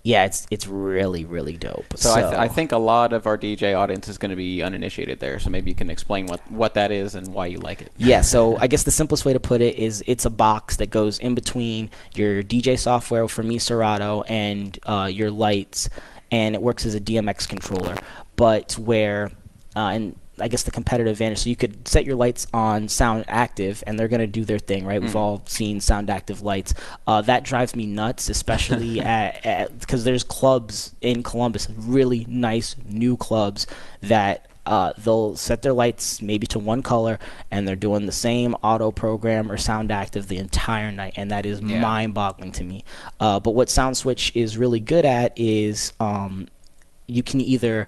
Yeah, it's really, really dope. So I think a lot of our DJ audience is going to be uninitiated there, so maybe you can explain what that is and why you like it. Yeah, so I guess the simplest way to put it is it's a box that goes in between your DJ software, for me Serato, and your lights, and it works as a DMX controller, but where, and I guess the competitive advantage, so you could set your lights on sound active and they're going to do their thing, right? We've all seen sound active lights. That drives me nuts, especially because there's clubs in Columbus, really nice new clubs that they'll set their lights maybe to one color and they're doing the same auto program or sound active the entire night, and that is mind-boggling to me. But what Sound Switch is really good at is you can either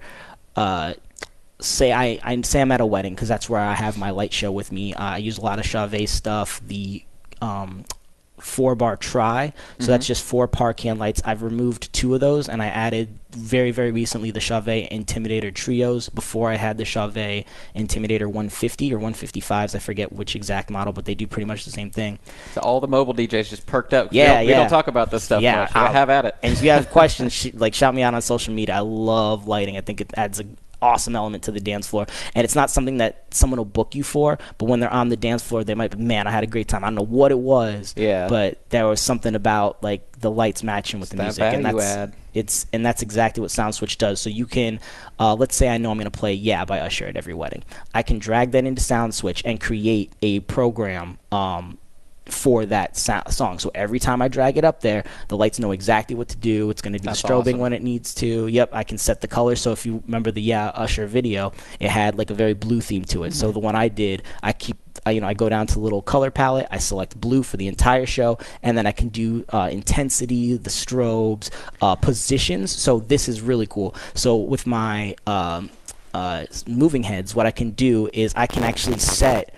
say I'm at a wedding, because that's where I have my light show with me. I use a lot of Chauvet stuff. The 4-bar Tri, so that's just 4 Parcan lights. I've removed 2 of those, and I added very, very recently the Chauvet Intimidator Trios. Before I had the Chauvet Intimidator 150 or 155s, I forget which exact model, but they do pretty much the same thing. So all the mobile DJs just perked up. We Yeah, don't talk about this stuff much. Have at it. And if you have questions, shout me out on social media. I love lighting. I think it adds an awesome element to the dance floor, and it's not something that someone will book you for, but when they're on the dance floor, they might be, man, I had a great time. I don't know what it was, but there was something about like the lights matching with the music, and that's exactly what Sound Switch does. So you can, let's say I know I'm going to play "Yeah" by Usher at every wedding. I can drag that into Sound Switch and create a program for that song. So every time I drag it up there, the lights know exactly what to do. It's going to do the strobing when it needs to. Yep, I can set the color. So if you remember the Usher video, it had like a very blue theme to it. So the one I did, I go down to the little color palette, I select blue for the entire show, and then I can do intensity, the strobes, positions. So this is really cool. So with my moving heads, what I can do is I can actually set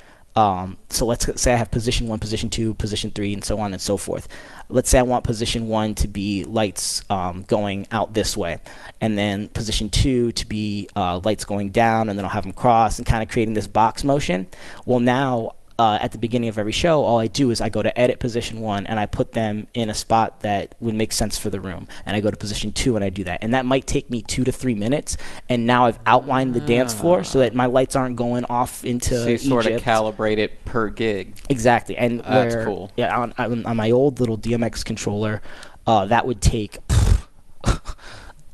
so let's say I have position 1, position 2, position 3, and so on and so forth. Let's say I want position 1 to be lights going out this way, and then position 2 to be lights going down, and then I'll have them cross and kind of creating this box motion. Well, now at the beginning of every show, all I do is I go to edit position 1 and I put them in a spot that would make sense for the room, and I go to position 2 and I do that, and that might take me 2 to 3 minutes, and now I've outlined the dance floor so that my lights aren't going off into so you Egypt. Sort of calibrate it per gig. Exactly, and that's cool. Yeah, on my old little DMX controller, that would take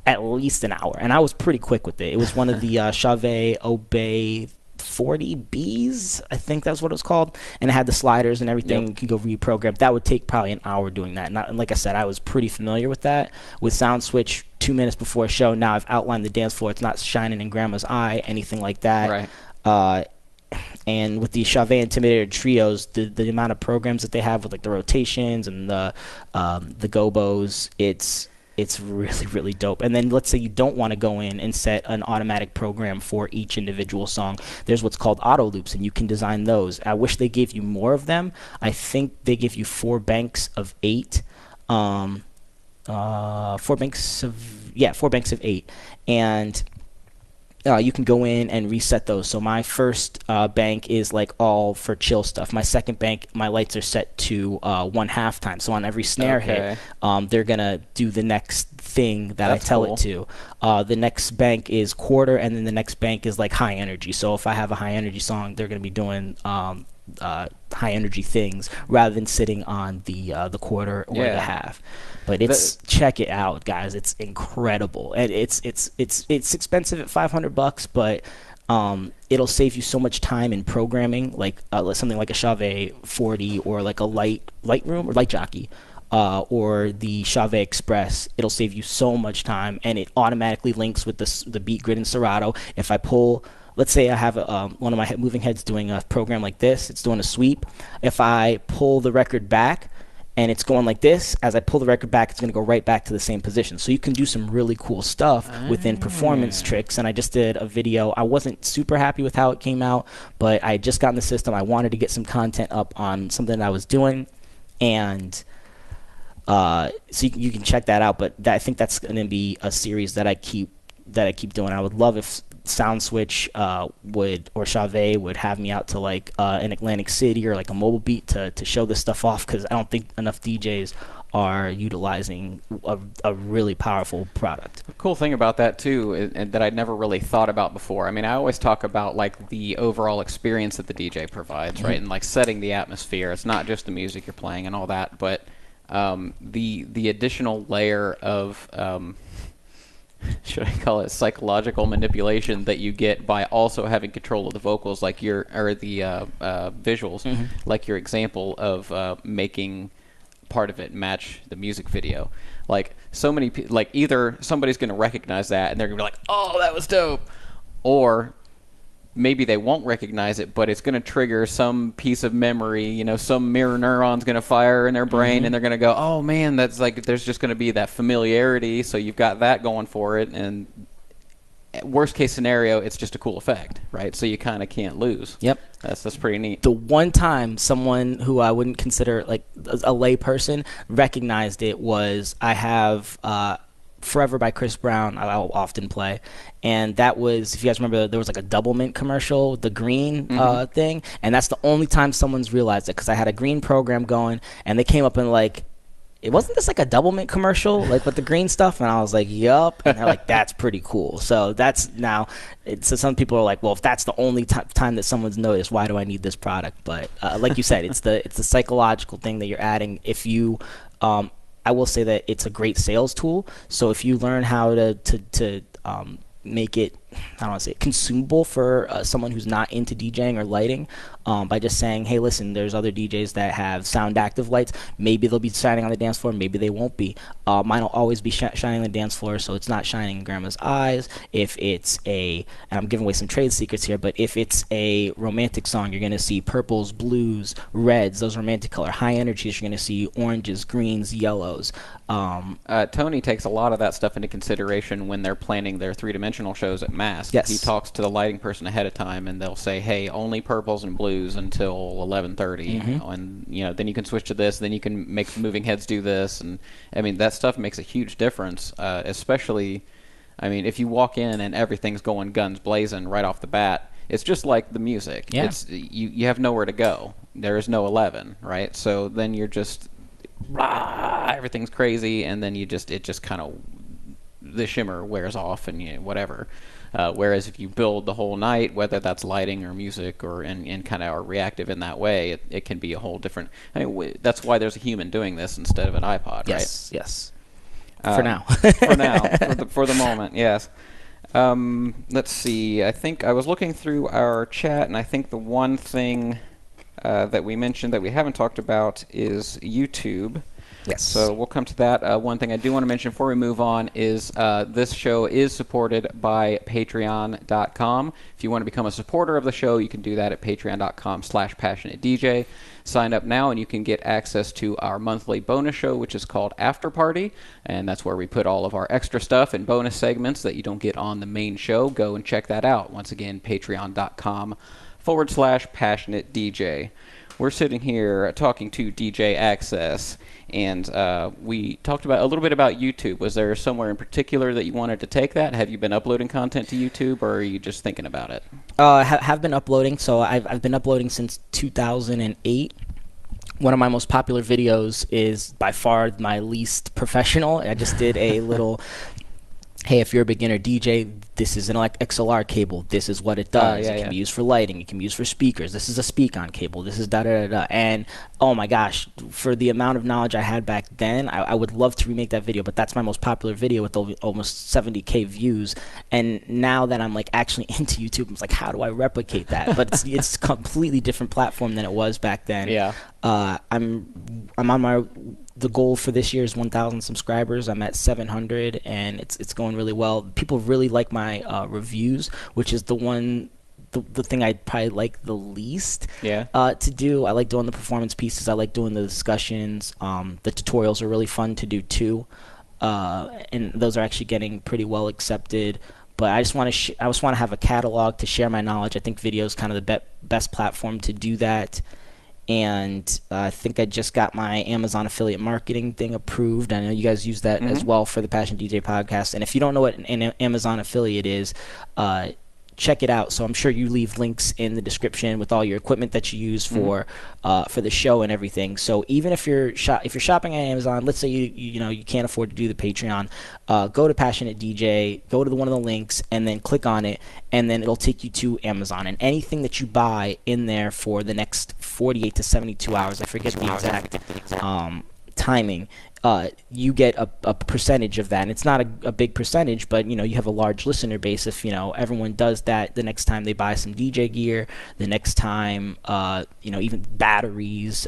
at least an hour, and I was pretty quick with it. It was one of the Chauvet Obey 40Bs, I think that's what it was called, and it had the sliders and everything. You can go reprogram. That would take probably an hour doing that. And like I said, I was pretty familiar with that. With Sound Switch, 2 minutes before a show, now I've outlined the dance floor. It's not shining in grandma's eye, anything like that. Right. And with the Chauvet Intimidator Trios, the amount of programs that they have with like the rotations and the gobos, it's really, really dope. And then let's say you don't want to go in and set an automatic program for each individual song. There's what's called auto loops, and you can design those. I wish they gave you more of them. I think they give you 4 banks of 8. 4 banks of 8. And you can go in and reset those. So my first bank is like all for chill stuff. My second bank, my lights are set to 1/2 time. So on every snare hit, they're gonna do the next thing that I tell it to. The next bank is quarter, and then the next bank is like high energy. So if I have a high energy song, they're gonna be doing high energy things rather than sitting on the quarter or the half. But check it out, guys. It's incredible, and it's expensive at $500, but it'll save you so much time in programming, like something like a Chauvet 40 or like a Lightroom or Light Jockey. Or the Chauvet Express. It'll save you so much time, and it automatically links with the beat grid in Serato. If I pull let's say I have one of my moving heads doing a program like this. It's doing a sweep. If I pull the record back and it's going like this, as I pull the record back, it's going to go right back to the same position. So you can do some really cool stuff within performance tricks. And I just did a video. I wasn't super happy with how it came out, but I had just gotten the system. I wanted to get some content up on something that I was doing. And so you can check that out. But I think that's going to be a series that I keep doing. I would love if SoundSwitch or Chave would have me out to like an Atlantic City or like a Mobile Beat to show this stuff off, because I don't think enough DJs are utilizing a really powerful product. The cool thing about that too is, and that I'd never really thought about before. I mean, I always talk about like the overall experience that the DJ provides, right? And like setting the atmosphere. It's not just the music you're playing and all that, but the additional layer of should I call it psychological manipulation that you get by also having control of the vocals, like the visuals, like your example of making part of it match the music video. Like so many like either somebody's going to recognize that and they're going to be like, "Oh, that was dope," or maybe they won't recognize it, but it's going to trigger some piece of memory, you know, some mirror neuron's going to fire in their brain, and they're going to go, "Oh man, that's like," there's just going to be that familiarity, so you've got that going for it, and worst case scenario, it's just a cool effect, right? So you kind of can't lose. Yep. That's pretty neat. The one time someone who I wouldn't consider like a lay person recognized it was I have Forever by Chris Brown I'll often play, and that was, if you guys remember, there was like a Double Mint commercial, the green thing, and that's the only time someone's realized it, because I had a green program going and they came up and like, "It wasn't this like a Double Mint commercial like with the green stuff?" And I was like, "Yup," and they're like, "That's pretty cool." So that's now so some people are like, well, if that's the only time that someone's noticed, why do I need this product? But like you said, it's the psychological thing that you're adding. If you I will say that it's a great sales tool. So if you learn how to make it, I don't want to say consumable for someone who's not into DJing or lighting, by just saying, "Hey, listen, there's other DJs that have sound active lights. Maybe they'll be shining on the dance floor. Maybe they won't be. Mine will always be shining on the dance floor, so it's not shining in grandma's eyes. If it's and I'm giving away some trade secrets here, but if it's a romantic song, you're going to see purples, blues, reds, those romantic color. High energies, you're going to see oranges, greens, yellows." Tony takes a lot of that stuff into consideration when they're planning their three-dimensional shows at Mask. Yes. He talks to the lighting person ahead of time, and they'll say, "Hey, only purples and blues until 11:30, you know, and you know, then you can switch to this, then you can make the moving heads do this." And I mean, that stuff makes a huge difference, especially, I mean, if you walk in and everything's going guns blazing right off the bat, it's just like the music. Yeah. It's you have nowhere to go. There is no 11, right? So then you're just everything's crazy, and then it just kind of, the shimmer wears off, and you know, whatever. Whereas if you build the whole night, whether that's lighting or music or and kind of are reactive in that way, it can be a whole different. I mean, that's why there's a human doing this instead of an iPod, Yes, right? yes. For now. For now, for the moment, yes. Let's see. I think I was looking through our chat, and I think the one thing that we mentioned that we haven't talked about is YouTube. Yes. So we'll come to that. One thing I do want to mention before we move on is this show is supported by Patreon.com. If you want to become a supporter of the show, you can do that at patreon.com/passionatedj. Sign up now, and you can get access to our monthly bonus show, which is called After Party, and that's where we put all of our extra stuff and bonus segments that you don't get on the main show. Go and check that out. Once again, patreon.com/passionatedj. We're sitting here talking to DJ Axcess, and we talked about a little bit about YouTube. Was there somewhere in particular that you wanted to take that? Have you been uploading content to YouTube, or are you just thinking about it? Have been uploading. So I've been uploading since 2008. One of my most popular videos is by far my least professional. I just did a little, hey, if you're a beginner DJ, this is an XLR cable. This is what it does. It can be used for lighting. It can be used for speakers. This is a speak-on cable. This is da-da-da-da. And, oh, my gosh, for the amount of knowledge I had back then, I would love to remake that video, but that's my most popular video with almost 70K views. And now that I'm, like, actually into YouTube, I'm like, how do I replicate that? But it's a completely different platform than it was back then. Yeah. I'm on the goal for this year is 1,000 subscribers. I'm at 700, and it's going really well. People really like my reviews, which is the one the thing I probably like the least. Yeah. To do. I like doing the performance pieces. I like doing the discussions. The tutorials are really fun to do too, and those are actually getting pretty well accepted. But I just want to I just want to have a catalog to share my knowledge. I think video is kind of the best platform to do that. And I think I just got my Amazon affiliate marketing thing approved. I know you guys use that as well for the Passion DJ podcast. And if you don't know what an Amazon affiliate is, check it out. So I'm sure you leave links in the description with all your equipment that you use for the show and everything. So even if you're shopping at Amazon, let's say you can't afford to do the Patreon, go to Passionate DJ, go to one of the links, and then click on it, and then it'll take you to Amazon. And anything that you buy in there for the next 48 to 72 hours, I forget the exact timing, you get a percentage of that. And it's not a big percentage, but you have a large listener base. If everyone does that, the next time they buy some DJ gear, the next time even batteries,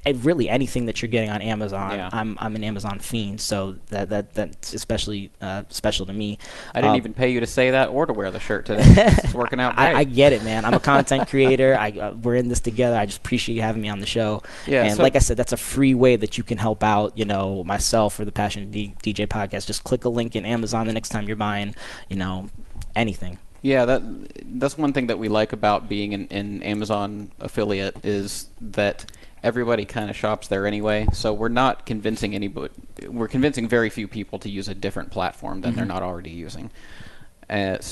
really anything that you're getting on Amazon. Yeah. I'm an Amazon fiend, so that's especially special to me. I didn't even pay you to say that or to wear the shirt today. It's working out great. I get it, man. I'm a content creator. We're in this together. I just appreciate you having me on the show. Yeah, and like I said, that's a free way that you can help out myself or the Passion DJ podcast. Just click a link in Amazon the next time you're buying anything. Yeah, that's one thing that we like about being an Amazon affiliate is that everybody kind of shops there anyway. So we're not convincing anybody. We're convincing very few people to use a different platform that they're not already using. And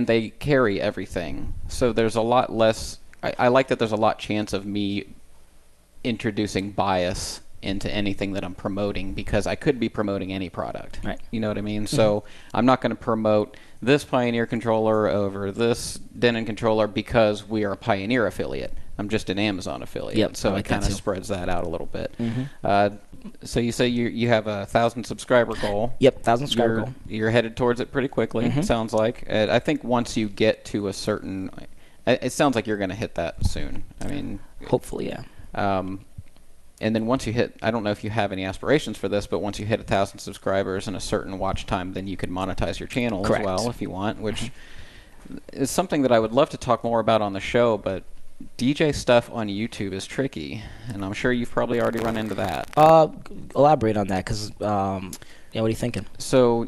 they carry everything. So there's a lot less. I like that there's a lot chance of me introducing bias into anything that I'm promoting, because I could be promoting any product. Right. You know what I mean? So I'm not going to promote this Pioneer controller over this Denon controller because we are a Pioneer affiliate. I'm just an Amazon affiliate. Yep, so I like it kind that of too. spreads that out a little bit. So you say you have a 1,000 subscriber goal. Yep, 1,000 subscriber goal. You're headed towards it pretty quickly, it sounds like. I think once you get to a certain... It sounds like you're going to hit that soon. I mean... Hopefully, yeah. And then once you hit, I don't know if you have any aspirations for this, but once you hit 1,000 subscribers and a certain watch time, then you can monetize your channel Correct. as well if you want, which is something that I would love to talk more about on the show, but DJ stuff on YouTube is tricky, and I'm sure you've probably already run into that. Elaborate on that, because, what are you thinking? So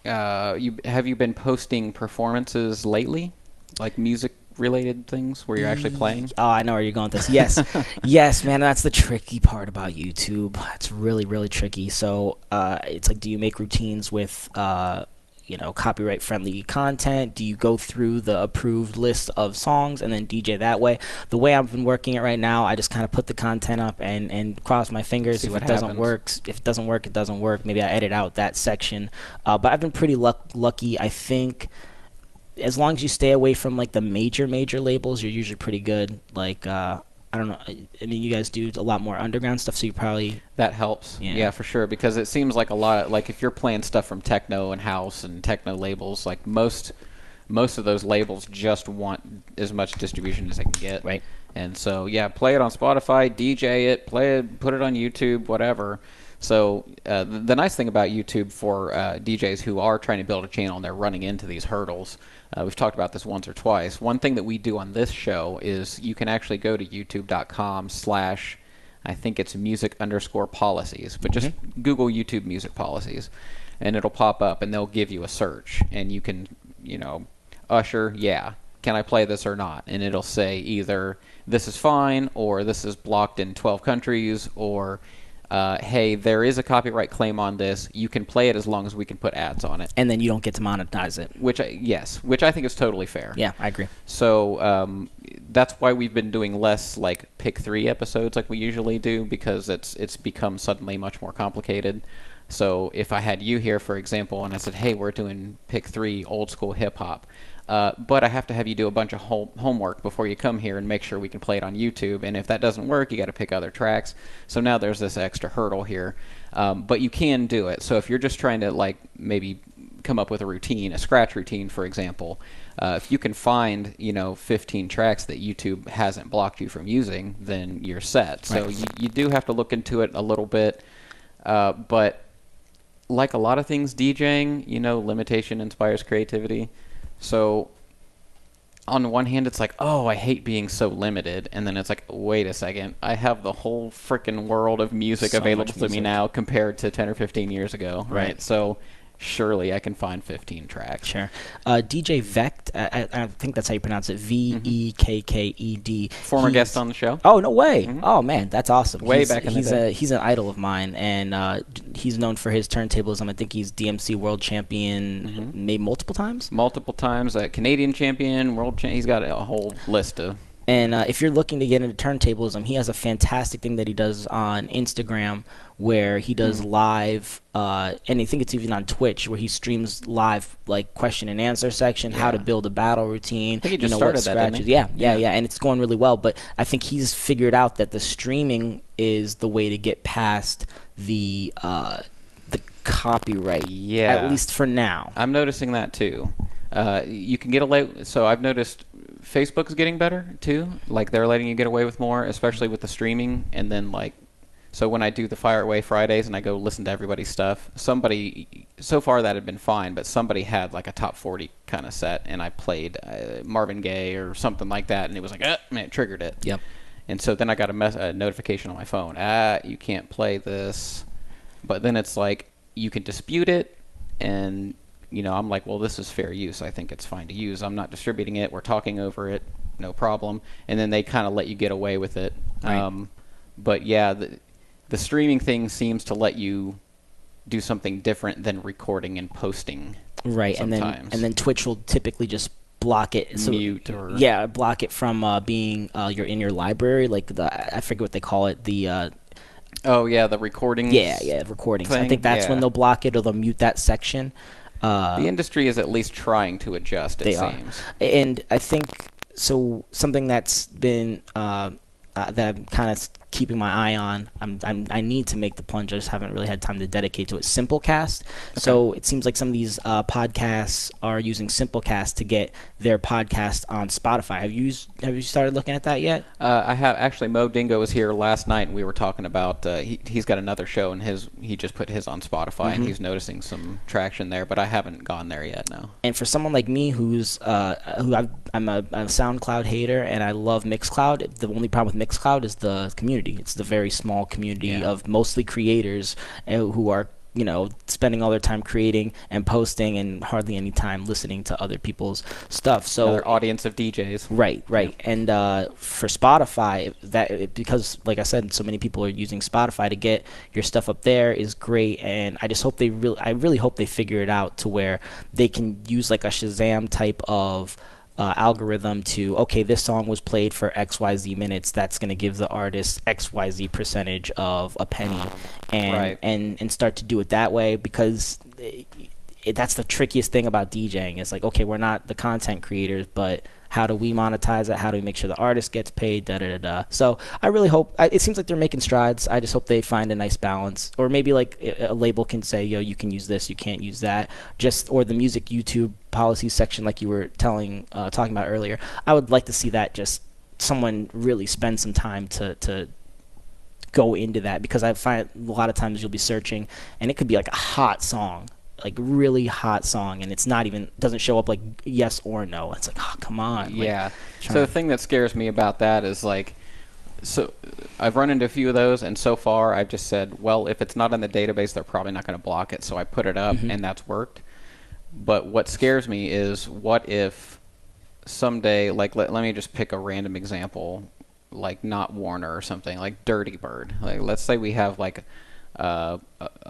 have you been posting performances lately, like music related things where you're actually playing? Oh, I know where you're going with this. Yes. Yes, man, that's the tricky part about YouTube. It's really, really tricky. So it's like, do you make routines with copyright friendly content? Do you go through the approved list of songs and then DJ that way? The way I've been working it right now, I just kind of put the content up and cross my fingers. If it doesn't work, it doesn't work. Maybe I edit out that section. But I've been pretty lucky, I think. As long as you stay away from like the major labels, you're usually pretty good. Like I don't know. I mean, you guys do a lot more underground stuff, so you probably... That helps. Yeah, for sure. Because it seems like a lot of, like, if you're playing stuff from techno and house and techno labels, like most of those labels just want as much distribution as they can get. Right. And so, yeah, play it on Spotify, DJ it, play it, put it on YouTube, whatever. So the nice thing about YouTube for DJs who are trying to build a channel and they're running into these hurdles, we've talked about this once or twice. One thing that we do on this show is you can actually go to youtube.com/ I think it's music_policies, but just Google YouTube music policies, and it'll pop up, and they'll give you a search, and you can, usher, can I play this or not? And it'll say either this is fine, or this is blocked in 12 countries, or hey, there is a copyright claim on this. You can play it as long as we can put ads on it. And then you don't get to monetize it. Which I think is totally fair. Yeah, I agree. So that's why we've been doing less like pick 3 episodes like we usually do, because it's become suddenly much more complicated. So if I had you here, for example, and I said, hey, we're doing pick 3 old school hip hop, but I have to have you do a bunch of homework before you come here and make sure we can play it on YouTube. And if that doesn't work, you got to pick other tracks. So now there's this extra hurdle here. But you can do it. So if you're just trying to like maybe come up with a routine, a scratch routine, for example, if you can find 15 tracks that YouTube hasn't blocked you from using, then you're set. So you do have to look into it a little bit. But like a lot of things DJing, limitation inspires creativity. So on the one hand, it's like, oh, I hate being so limited. And then it's like, wait a second. I have the whole freaking world of music available to me now compared to 10 or 15 years ago. Right. So surely I can find 15 tracks. Sure. DJ Vekt, I think that's how you pronounce it, Vekked. Former guest on the show. Oh, no way. Oh, man, that's awesome. Way back in the day. He's an idol of mine, and he's known for his turntablism. I think he's DMC world champion maybe multiple times. Multiple times. Canadian champion, world champion. He's got a whole list of... And if you're looking to get into turntablism, he has a fantastic thing that he does on Instagram where he does live, and I think it's even on Twitch, where he streams live, like, question and answer section, how to build a battle routine. I think he just started that, didn't he? Yeah, and it's going really well. But I think he's figured out that the streaming is the way to get past the copyright, at least for now. I'm noticing that, too. You can get away... So I've noticed... Facebook's getting better too. Like they're letting you get away with more, especially with the streaming. And then like, so when I do the Fire Away Fridays and I go listen to everybody's stuff, somebody so far that had been fine, but somebody had like a top 40 kind of set, and I played Marvin Gaye or something like that, and it was like, man, it triggered it. Yep. And so then I got a notification on my phone. You can't play this. But then it's like you can dispute it, and I'm like, well, this is fair use. I think it's fine to use. I'm not distributing it. We're talking over it. No problem. And then they kind of let you get away with it. Right. But yeah, the streaming thing seems to let you do something different than recording and posting. Right. Sometimes. And then Twitch will typically just block it. Mute or... Yeah, block it from being you're in your library. Like I forget what they call it. Oh, yeah, the recordings. Yeah, recordings. Thing. I think that's when they'll block it, or they'll mute that section. The industry is at least trying to adjust, it seems. And I think, so something that's been, that I'm kind of keeping my eye on, I need to make the plunge, I just haven't really had time to dedicate to it, Simplecast. Okay. So it seems like some of these podcasts are using Simplecast to get their podcast on Spotify. Have you started looking at that yet? I have. Actually, Mo Dingo was here last night, and we were talking about, he's got another show, and he just put his on Spotify, and he's noticing some traction there, but I haven't gone there yet, no. And for someone like me I'm a SoundCloud hater, and I love Mixcloud, the only problem with Mixcloud is the community. It's the very small community of mostly creators who are, spending all their time creating and posting and hardly any time listening to other people's stuff. So another audience of DJs. Right. Yeah. And for Spotify, because like I said, so many people are using Spotify to get your stuff up there is great. And I just hope I really hope they figure it out to where they can use like a Shazam type of algorithm to, okay, this song was played for XYZ minutes, that's going to give the artist XYZ percentage of a penny, and start to do it that way, because that's the trickiest thing about DJing. It's like, okay, we're not the content creators, but how do we monetize it? How do we make sure the artist gets paid? So I really hope, it seems like they're making strides. I just hope they find a nice balance. Or maybe like a label can say, yo, you can use this, you can't use that. Or the music YouTube policy section like you were talking about earlier. I would like to see that, just someone really spend some time to go into that, because I find a lot of times you'll be searching and it could be like a hot song, like really hot song, and it's not even, doesn't show up like yes or no. It's like, oh, come on. Yeah. So the thing that scares me about that is like, so I've run into a few of those, and so far I've just said, well, if it's not in the database, they're probably not going to block it. So I put it up, and that's worked. But what scares me is, what if someday, like let me just pick a random example, like not Warner or something, like Dirty Bird. Like let's say we have like a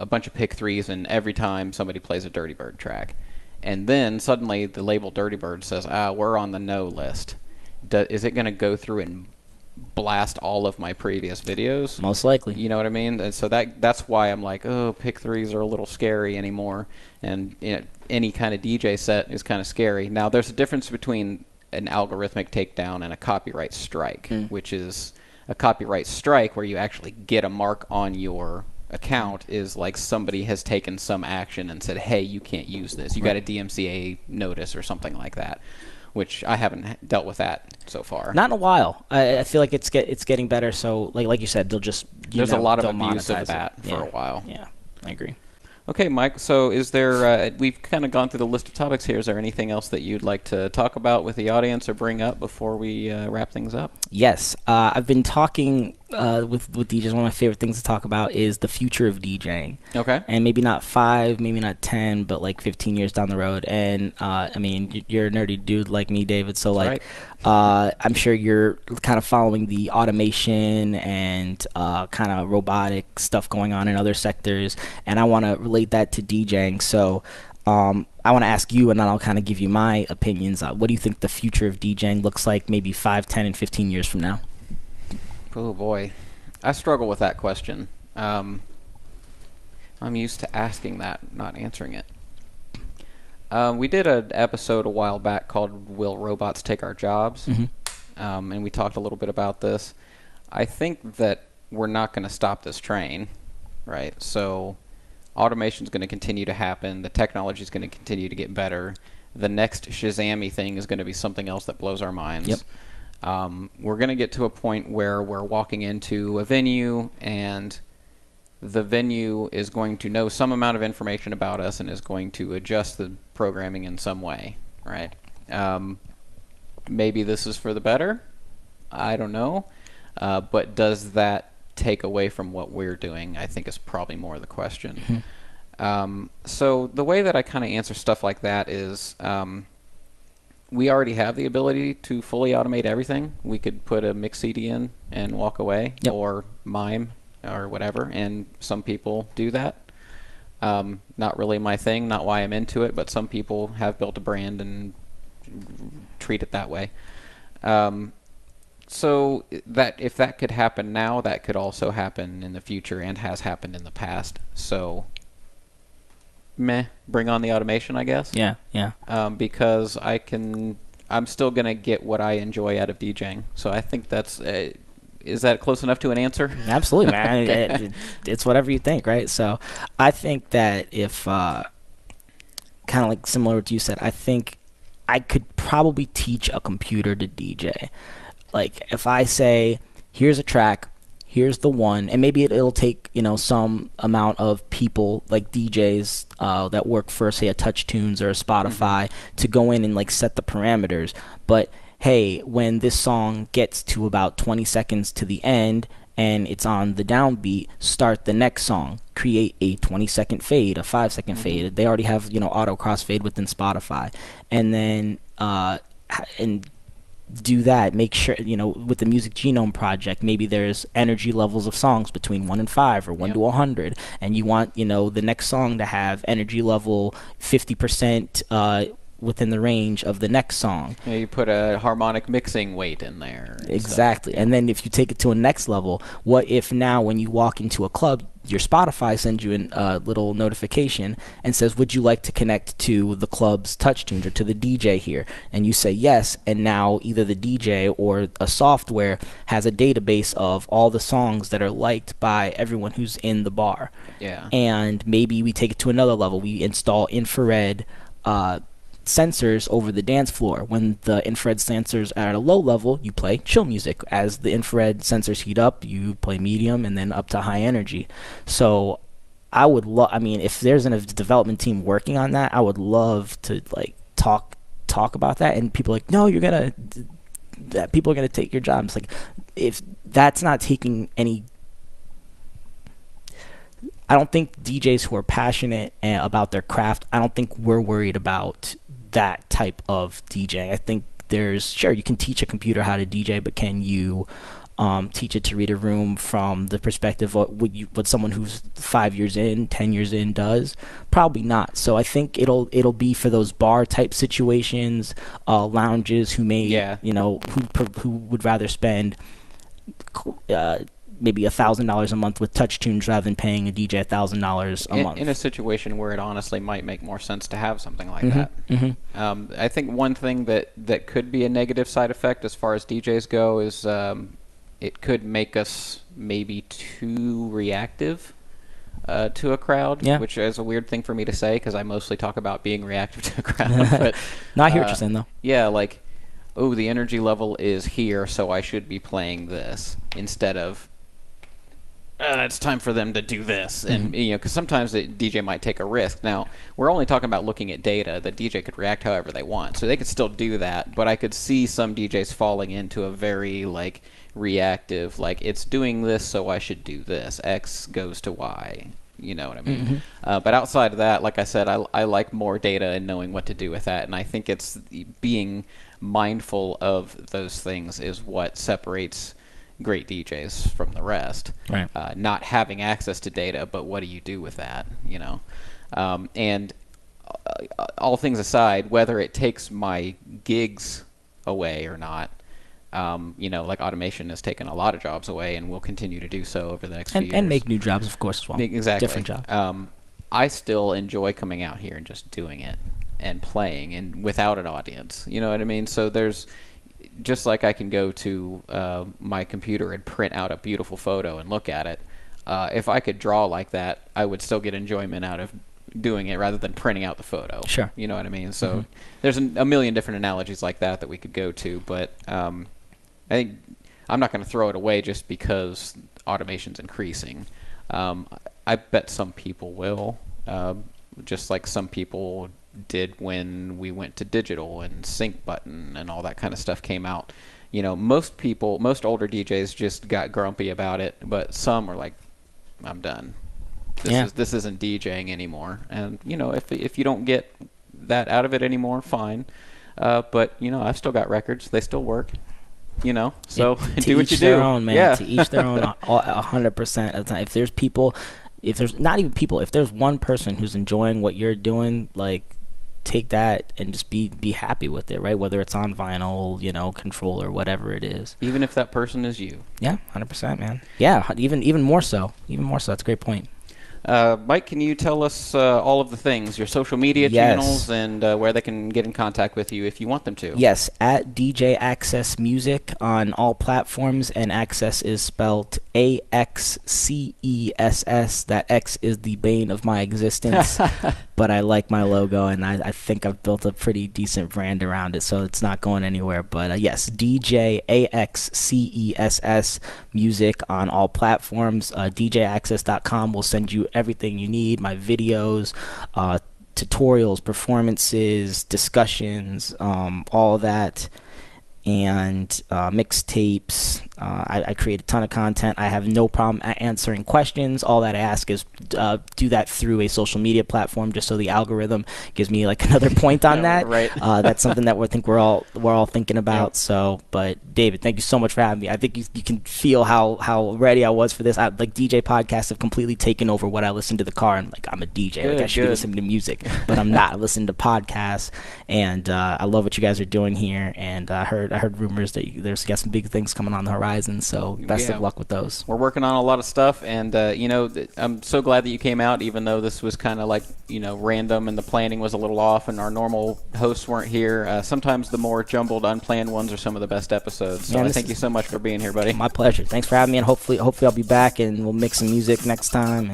bunch of pick threes, and every time somebody plays a Dirty Bird track, and then suddenly the label Dirty Bird says, we're on the no list. Is it going to go through and blast all of my previous videos? Most likely. You know what I mean? And so that's why I'm like, oh, pick threes are a little scary anymore, and any kind of DJ set is kind of scary. Now there's a difference between an algorithmic takedown and a copyright strike, which is a copyright strike where you actually get a mark on your account, is like somebody has taken some action and said, hey, you can't use this. You got a DMCA notice or something like that, which I haven't dealt with that so far. Not in a while. I feel like it's getting better. So like you said, they'll just there's a lot of abuse of that for a while. Yeah, I agree. Okay, Mike. So, is there? We've kind of gone through the list of topics here. Is there anything else that you'd like to talk about with the audience or bring up before we wrap things up? Yes, I've been talking with DJs. One of my favorite things to talk about is the future of DJing. Okay. And maybe not 5, maybe not 10, but like 15 years down the road. And I mean, you're a nerdy dude like me, David. So like, I'm sure you're kind of following the automation and kind of robotic stuff going on in other sectors. And I want to relate that to DJing. So I want to ask you, and then I'll kind of give you my opinions. What do you think the future of DJing looks like maybe 5, 10, and 15 years from now? Oh, boy. I struggle with that question. I'm used to asking that, not answering it. We did an episode a while back called Will Robots Take Our Jobs? And we talked a little bit about this. I think that we're not going to stop this train, right? So automation is going to continue to happen. The technology is going to continue to get better. The next Shazam-y thing is going to be something else that blows our minds. Yep. We're going to get to a point where we're walking into a venue and the venue is going to know some amount of information about us and is going to adjust the programming in some way, right? Maybe this is for the better. I don't know. But does that take away from what we're doing, I think is probably more the question. So the way that I kind of answer stuff like that is we already have the ability to fully automate everything. We could put a mix CD in and walk away, or mime or whatever, and some people do that. Not really my thing, not why I'm into it, but some people have built a brand and treat it that way. So that if that could happen now, that could also happen in the future and has happened in the past. So, bring on the automation, I guess. Yeah. Because I'm still gonna get what I enjoy out of DJing. So I think that's. Is that close enough to an answer? Absolutely, man. It's whatever you think, right? So I think that if kind of like similar to what you said, I think I could probably teach a computer to DJ. Like if I say, here's a track, here's the one, and maybe it'll take, some amount of people like DJs that work for, say, a Touch Tunes or a Spotify to go in and like set the parameters. But hey, when this song gets to about 20 seconds to the end and it's on the downbeat, start the next song. Create a 20-second fade, a 5-second fade. They already have, auto crossfade within Spotify. And then and do that. Make sure, with the Music Genome Project, maybe there's energy levels of songs between 1 and 5 or 1 to 100. And you want, the next song to have energy level 50% within the range of the next song. Yeah, you put a harmonic mixing weight in there. Exactly. And then if you take it to a next level, what if now when you walk into a club, your Spotify sends you a little notification and says, would you like to connect to the club's touch tunes or to the DJ here? And you say yes, and now either the DJ or a software has a database of all the songs that are liked by everyone who's in the bar. Yeah. And maybe we take it to another level. We install infrared sensors over the dance floor. When the infrared sensors are at a low level, you play chill music. As the infrared sensors heat up, you play medium and then up to high energy. So I would if there's a development team working on that, I would love to like talk about that. And people are like, no, people are gonna take your jobs. Like, if that's not taking any, I don't think DJs who are passionate about their craft, I don't think we're worried about that type of DJing. I think you can teach a computer how to DJ, but can you teach it to read a room from the perspective of what someone who's 5 years in, 10 years in does? Probably not. So I think it'll be for those bar type situations, lounges who may, who would rather spend maybe $1,000 a month with touch tunes rather than paying a DJ $1,000 a month. In a situation where it honestly might make more sense to have something like that. I think one thing that could be a negative side effect as far as DJs go is it could make us maybe too reactive to a crowd, which is a weird thing for me to say because I mostly talk about being reactive to a crowd. But, no, I hear what you're saying, though. Yeah, like, oh, the energy level is here, so I should be playing this, instead of it's time for them to do this. And, because sometimes the DJ might take a risk. Now, we're only talking about looking at data. The DJ could react however they want. So they could still do that. But I could see some DJs falling into a very, reactive, it's doing this, so I should do this. X goes to Y. You know what I mean? But outside of that, like I said, I like more data and knowing what to do with that. And I think it's being mindful of those things is what separates great DJs from the rest. Right. Not having access to data, but what do you do with that? And all things aside, whether it takes my gigs away or not, automation has taken a lot of jobs away and will continue to do so over the next few years. And make new jobs, of course, as well. Exactly. Different jobs. I still enjoy coming out here and just doing it and playing and without an audience. You know what I mean? So there's... Just like I can go to my computer and print out a beautiful photo and look at it, if I could draw like that, I would still get enjoyment out of doing it rather than printing out the photo. Sure. You know what I mean? So there's a million different analogies like that we could go to, but I think I'm not going to throw it away just because automation's increasing. I bet some people will, just like some people did when we went to digital and sync button and all that kind of stuff came out. Most older DJs just got grumpy about it, but some were like, I'm done. This isn't DJing anymore. And if you don't get that out of it anymore, fine. But I've still got records. They still work. So do what you do. To each their own, man. Yeah. To each their own, 100% of the time. If there's people, if there's not even people, if there's one person who's enjoying what you're doing, take that and just be happy with it, right? Whether it's on vinyl, controller, whatever it is. Even if that person is you. Yeah, 100%, man. Yeah, even more so. Even more so. That's a great point. Mike, can you tell us all of the things, your social media channels, and where they can get in contact with you if you want them to? Yes, at DJ Axcess Music on all platforms, and Axcess is spelled AXCESS. That X is the bane of my existence, but I like my logo, and I think I've built a pretty decent brand around it, so it's not going anywhere. But yes, DJ AXCESS Music on all platforms. DJAxcess.com will send you everything you need, my videos, tutorials, performances, discussions, all that, and mixtapes. I create a ton of content. I have no problem answering questions. All that I ask is do that through a social media platform, just so the algorithm gives me another point on that. Right. That's something that we're all thinking about. Yep. So, but David, thank you so much for having me. I think you can feel how ready I was for this. DJ podcasts have completely taken over what I listen to the car, and I'm a DJ. I should be listening to music, but I'm not. I listen to podcasts, and I love what you guys are doing here. And I heard rumors that there's got some big things coming on the horizon. So best of luck with those. We're working on a lot of stuff, and I'm so glad that you came out, even though this was kind of random and the planning was a little off, and our normal hosts weren't here. Sometimes the more jumbled, unplanned ones are some of the best episodes. So thank you so much for being here, buddy. My pleasure. Thanks for having me, and hopefully I'll be back, and we'll mix some music next time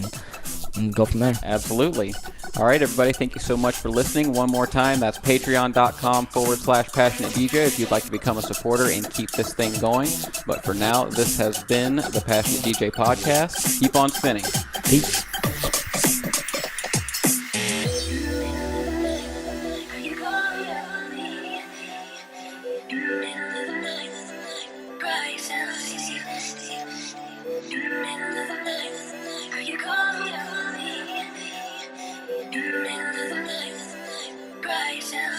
and go from there. Absolutely. All right, everybody, thank you so much for listening. One more time, that's patreon.com/passionate DJ if you'd like to become a supporter and keep this thing going. But for now, this has been the Passionate DJ Podcast. Keep on spinning. Peace. Right.